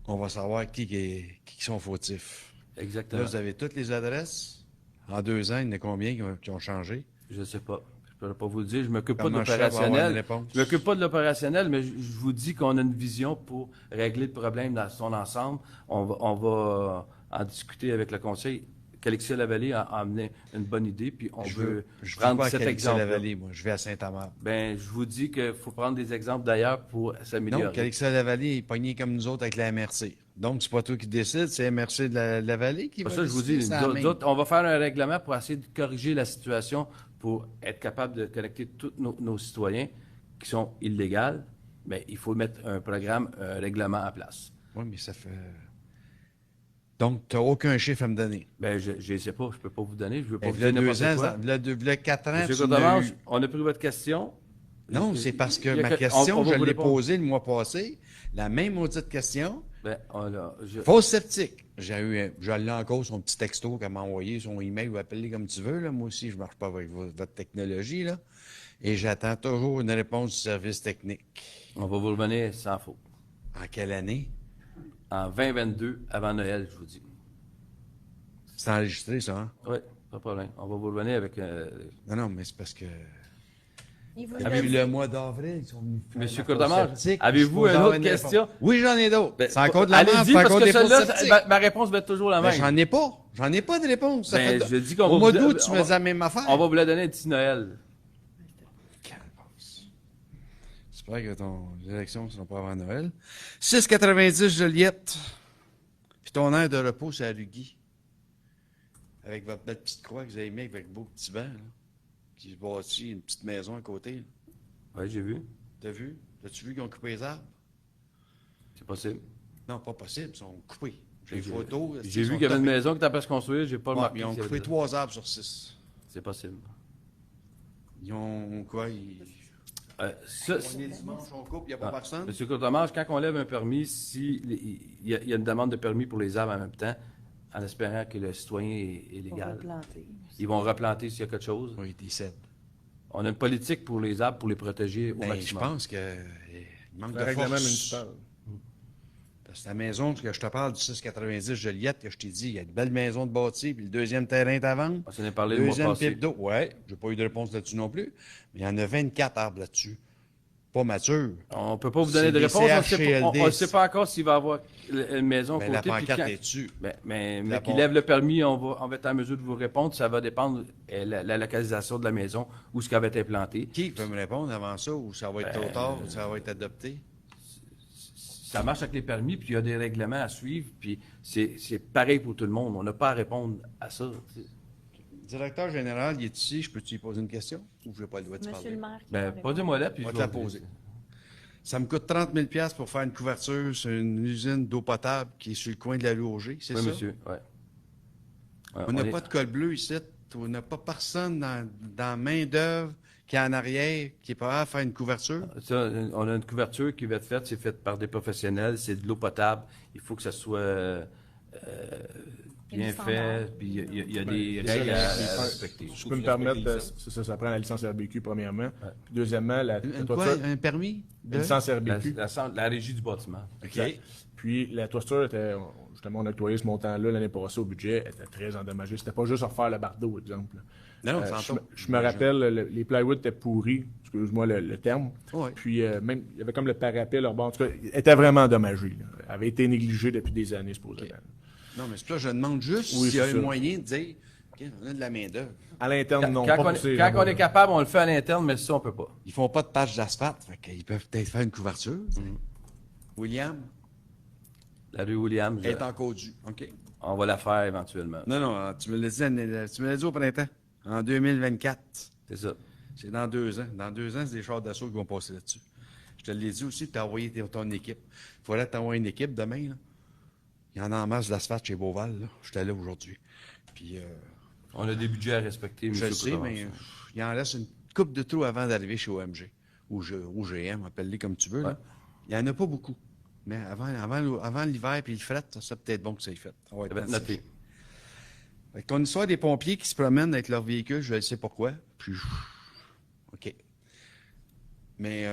On va savoir qui sont fautifs. exactement. Là, vous avez toutes les adresses. En 2 ans, il y en a combien qui ont changé? Je ne sais pas. Je ne pourrais pas vous le dire. Je ne m'occupe pas de Comment je fais pour avoir une l'opérationnel. réponse? Je m'occupe pas de l'opérationnel, mais je vous dis qu'on a une vision pour régler le problème dans son ensemble. On va en discuter avec le conseil. Calixa-la-Vallée a amené une bonne idée, puis on veut Je prendre pas à cet la exemple. Vallée, moi. Je vais à Saint-Amable. Ben, je vous dis qu'il faut prendre des exemples d'ailleurs pour s'améliorer. Non, Calixa-la-Vallée est pogné comme nous autres avec la MRC. Donc, c'est pas toi qui décides, c'est MRC de la Vallée qui C'est pour va ça que je vous décider, dis, c'est la même. d'autres, on va faire un règlement pour essayer de corriger la situation, pour être capable de connecter tous nos citoyens qui sont illégaux. Mais il faut mettre un programme, un règlement en place. Oui, mais ça fait... Donc, tu n'as aucun chiffre à me donner. Ben, je ne sais pas, je ne peux pas vous donner. Je ne veux pas Et vous v'là dire 2 n'importe ans, quoi. v'là 4 ans, Monsieur tu l'as Courtemanche, eu. on a pris votre question. Non, c'est parce que Il y a ma que- question, on va je vous l'ai répondre. posée le mois passé, la même maudite question. Ben, Fosse sceptique. Je l'ai encore, son petit texto qu'elle m'a envoyé, son email, ou appelez comme tu veux. Là. Moi aussi, je ne marche pas avec votre technologie. Là. Et j'attends toujours une réponse du service technique. on va vous revenir sans faute. En quelle année? En 2022, avant Noël, je vous dis. C'est enregistré, ça, hein? Oui, pas de problème. On va vous revenir avec... Non, mais c'est parce que... Il vous Depuis l'a le dit. mois d'avril, ils sont venus faire Monsieur la Courtemanche, fosse septique. avez-vous Je une pose autre une question? réponse. Oui, j'en ai d'autres. Ben, C'est encore de la merde, allez-y, c'est parce encore que des celle-là, fosses septiques. ma réponse va être toujours la Ben, même. j'en ai pas. J'en ai pas de réponse. Ça Ben, fait- je dis qu'on Au va mois vous- d'août, tu on me va- dis la même affaire. On va vous la donner d'ici Noël. J'espère que ton élection ne sera pas avant Noël. 6,90 Joliette. Puis ton air de repos, c'est à Rugui. Avec votre belle petite croix que vous avez mis avec beau petit banc, là, qui se bâtit une petite maison à côté. là. Oui, j'ai vu. T'as vu? As-tu vu qu'ils ont coupé les arbres? C'est possible. Non, pas possible, ils sont coupés. J'ai des photos. J'ai ils vu sont qu'il y avait une topés. maison que tu as pas se construire, j'ai pas Ouais, remarqué. ils ont qu'il y coupé avait- 3 arbres sur 6. C'est possible. Ils ont quoi? Ça, On est dimanche, on coupe, il n'y a pas personne. Monsieur Courtemanche, quand on lève un permis, il y a une demande de permis pour les arbres en même temps, en espérant que le citoyen est On va légal. planter. Ils vont replanter s'il y a quelque chose. Oui, des cèdres. On a une politique pour les arbres, pour les protéger au Ben, je maximum. pense qu'il manque Le de règlement force. municipal. Parce que la maison que je te parle du 690 Joliette, que je t'ai dit, il y a une belle maison de bâtie, puis le deuxième terrain est à vendre. On s'en est parlé le mois Deuxième passé. pipe d'eau. Ouais, j'ai pas eu de réponse là-dessus non plus. Mais il y en a 24 arbres là-dessus. Pas matures. On peut pas vous donner C'est de des réponse. On ne sait pas encore s'il va y avoir une maison Mais côté. la puis pancarte quand- est dessus. Mais La qu'il pan- lève le permis, on va être en mesure de vous répondre. Ça va dépendre de la localisation de la maison, où ce qu'elle va être implantée. Qui peut me répondre avant ça, ou ça va être trop tard, ou ça va être adopté? Ça marche avec les permis, puis il y a des règlements à suivre, puis c'est pareil pour tout le monde. On n'a pas à répondre à ça. Tu sais. Directeur général, il est ici. Je peux-tu lui poser une question? Ou je n'ai pas le droit de te Monsieur parler? le maire. qui Ben, va répondre. posez-moi là, puis On va je te la vais vous poser. dire. Ça me coûte 30 000 pour faire une couverture sur une usine d'eau potable qui est sur le coin de la rue Auger, c'est Oui, ça? monsieur. Ouais. Ouais, On n'a est- pas de col bleu ici. On n'a pas personne dans main-d'œuvre qui est en arrière, qui est pas à faire une couverture. Ça, on a une couverture qui va être faite, c'est fait par des professionnels, c'est de l'eau potable. Il faut que ça soit bien Des standards. fait, puis il y a des c'est règles ça, à les- respecter. Je peux me permettre, c'est ça, ça prend la licence RBQ premièrement. Puis deuxièmement, la Quoi? toiture, Un permis? la licence La, RBQ. la régie du bâtiment. OK. Puis la toiture était, justement, on a octroyé ce montant-là l'année passée au budget, était très endommagée. C'était pas juste refaire le bardeau, exemple. Non, Je me rappelle, les plywood étaient pourris, excuse-moi le terme. Ouais. Puis même, il y avait comme le parapet, leur bord, en tout cas, il était vraiment endommagé. Là. Il avait été négligé depuis des années, supposément. Non, mais c'est pour ça que je demande juste Oui, s'il y a c'est un ça. moyen de dire, OK, on a de la main-d'œuvre. À l'interne, non. Quand pas on poussé, est, quand là, on est capable, on le fait à l'interne, mais ça, on peut pas. Ils font pas de patch d'asphalte, fait qu'ils peuvent peut-être faire une couverture. William La rue Williams, est encore due. OK. on va la faire éventuellement. Non, tu me l'as dit au printemps, en 2024. C'est ça. C'est dans 2 ans. Dans 2 ans, c'est des chars d'assaut qui vont passer là-dessus. Je te l'ai dit aussi, tu as envoyé ton équipe. Il faudrait t'envoyer une équipe demain. Là. Il y en a en masse d'asphalte chez Beauval. Là. J'étais là aujourd'hui. Puis, On a des budgets à respecter, je M. le sais, mais il en reste une coupe de trous avant d'arriver chez OMG. Ou GM, appelle-les comme tu veux. là. Ouais. Il n'y en a pas beaucoup. Mais avant l'hiver et le fret, ça serait peut-être bon que ça ait fait. Ça va Ça va être pensif. noté. Fait que ton histoire des pompiers qui se promènent avec leur véhicule, je ne sais pourquoi. Puis, OK. Mais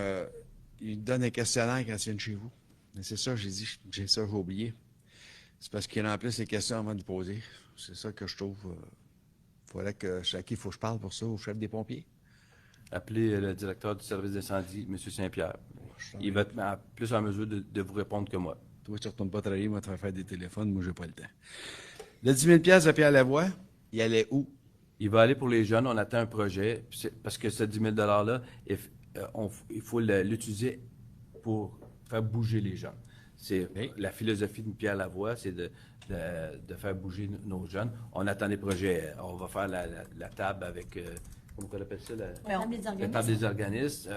ils donnent un questionnaire quand ils viennent chez vous. Mais c'est ça, j'ai oublié. C'est parce qu'ils remplissent les questions avant de poser. C'est ça que je trouve. Faudrait que à qui il faut que je parle pour ça, au chef des pompiers. Appelez le directeur du service d'incendie, M. Saint-Pierre. Il va être plus en mesure de vous répondre que moi. Toi, tu ne retournes pas travailler, moi, tu vas faire des téléphones, moi, j'ai pas le temps. Le 10 000 de Pierre Lavoie, il allait où? Il va aller pour les jeunes. On attend un projet. Puis parce que ce 10 000 $-là, il faut l'utiliser pour faire bouger les jeunes. C'est la philosophie de Pierre Lavoie, c'est de faire bouger nos jeunes. On attend des projets. On va faire la table avec, comment on appelle ça? La table des organismes,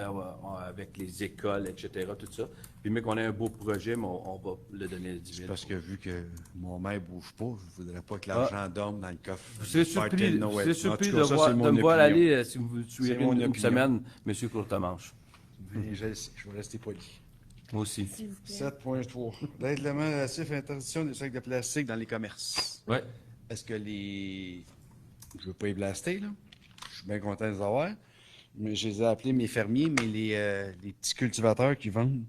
avec les écoles, etc., tout ça. Puis, mais qu'on ait un beau projet, mais on va le donner le 10 000. Parce que vu que mon maire ne bouge pas, je ne voudrais pas que l'argent dorme dans le coffre. Vous serez surpris, Party Noël. vous serez En tout surpris cas, de, ça, voir, c'est de mon me voir opinion. aller, si vous suivez mon une opinion. semaine, M. Courtemanche. Mais je vais rester poli. Moi aussi. s'il vous plaît. 7.3. Règlement relatif à l'interdiction des sacs de plastique dans les commerces. Ouais. Est-ce que les... Je veux pas les blaster, là. Je suis bien content de les avoir. Mais je les ai appelés mes fermiers, mais les petits cultivateurs qui vendent,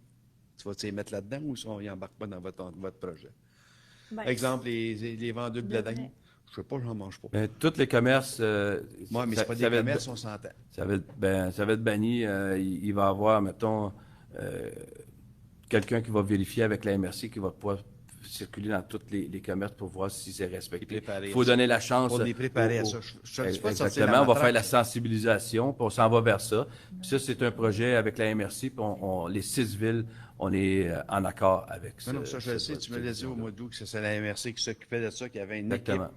tu vas-tu les mettre là-dedans ou ils n'embarquent pas dans votre projet? Ben, Exemple, les vendeurs de blé devrait. d'Inde. Je sais pas, j'en mange pas. Ben, tous les commerces. Moi, mais ça- c'est pas ça des va être- commerces, on s'entend. Ça va être banni. Il va y avoir, mettons, quelqu'un qui va vérifier avec la MRC qui va pouvoir circuler dans tous les commerces pour voir si c'est respecté. Préparer Il faut à ça. donner la chance. Pour les préparer à aux- ça. Je te dis pas de sortir Exactement. la On va matraque. faire la sensibilisation, puis on s'en va vers ça. Puis ça, c'est un projet avec la MRC, puis les 6 villes, on est en accord avec ça. Non, ça, je le sais. Tu me l'as dit au mois d'août que c'est la MRC qui s'occupait de ça, qu'il y avait une équipe Exactement.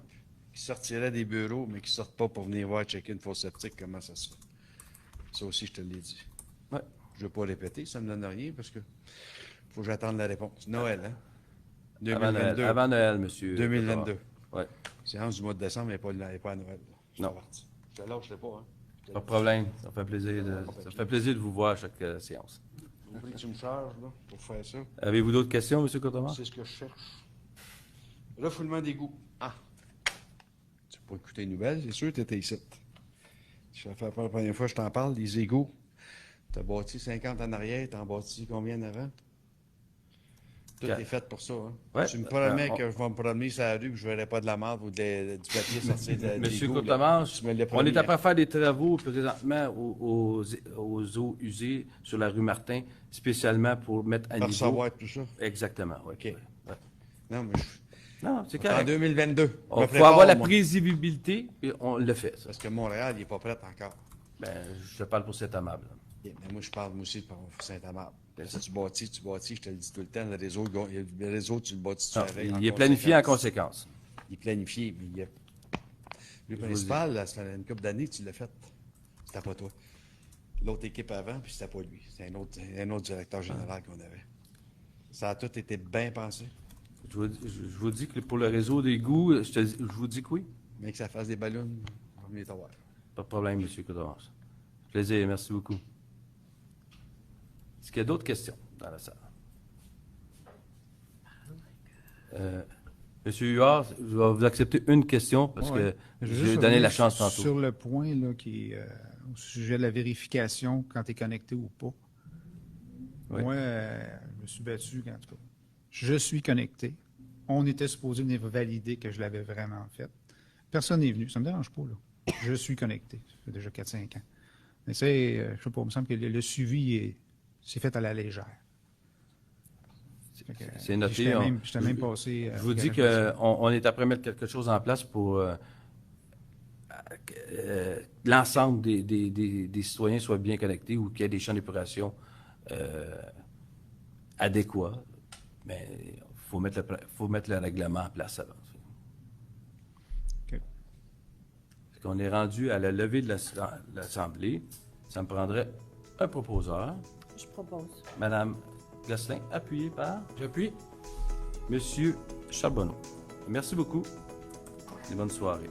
qui sortirait des bureaux, mais qui ne sortent pas pour venir voir checker une fosse septique, comment ça se fait. Ça aussi, je te l'ai dit. Ouais. Je ne veux pas répéter, ça ne me donne rien, parce que faut que j'attende la réponse. Noël, hein? Avant 2022. Noël, avant Noël, monsieur. 2022. Oui, Séance du mois de décembre, mais elle n'est pas à Noël. là. Je suis Non. parti. Je te lâcherai pas, hein? pas de problème. Ça fait plaisir de vous voir à chaque séance. Oublie que tu me charges, là, pour faire ça. Avez-vous d'autres questions, monsieur Courtemanche? C'est ce que je cherche. Refoulement d'égout. Ah! Tu n'as pas écouté les nouvelles, c'est sûr, tu étais ici. Ça fait pas la première fois que je t'en parle, les égouts. Tu as bâti 50 en arrière, tu en bâti combien en avant? Tout Quatre. est fait pour ça. Hein? Ouais. Tu me promets que je vais me promener sur la rue et que je ne verrai pas de la marde ou du papier sortir de Monsieur l'égout, là. Courtemanche, Tu me l'as on promis, est après hein? faire des travaux présentement aux eaux usées sur la rue Martin, spécialement pour mettre à Pour niveau. savoir tout ça. Exactement, oui. OK. Non, mais Non, c'est en correct. 2022. Il me faut prépare, avoir la moi. prévisibilité, et on le fait, ça. Parce que Montréal, il n'est pas prêt encore. Ben, je te parle pour cet amable. Mais moi, je parle moi aussi pour Saint-Amand. Si tu bâtis, je te le dis tout le temps, le réseau, tu le bâtis, tu Non, arrêtes il est planifié en conséquence. Il est planifié, mais il est... Le principal, là, ça fait une couple d'années que tu l'as fait. C'était pas toi. L'autre équipe avant, puis c'était pas lui. C'était un autre directeur général qu'on avait. Ça a tout été bien pensé. Je vous dis que pour le réseau d'égouts, je vous dis que oui. Mais que ça fasse des ballons, on va venir te voir. Pas de problème, M. Courtemanche. Plaisir, merci beaucoup. Est-ce qu'il y a d'autres questions dans la salle? Monsieur Huard, je vais vous accepter une question parce Ouais. que Je veux j'ai juste donné la revenir chance tantôt. Sur le point là, qui est au sujet de la vérification quand tu es connecté ou pas. Oui. Moi, je me suis battu, en tout cas. Je suis connecté. On était supposé venir valider que je l'avais vraiment fait. Personne n'est venu. Ça ne me dérange pas, là. Je suis connecté. Ça fait déjà 4-5 ans. Mais c'est, je sais pas, il me semble que le suivi c'est fait à la légère. Fait que, C'est noté. J'étais même passé. Je vous dis qu'on est après mettre quelque chose en place pour l'ensemble des citoyens soient bien connectés ou qu'il y ait des champs d'épuration adéquats. Mais il faut mettre le règlement en place avant. OK. Parce qu'on est rendu à la levée de l'Assemblée. Ça me prendrait un proposeur. Je propose. Madame Gosselin, appuyée par J'appuie. Monsieur Charbonneau. Merci beaucoup et bonne soirée.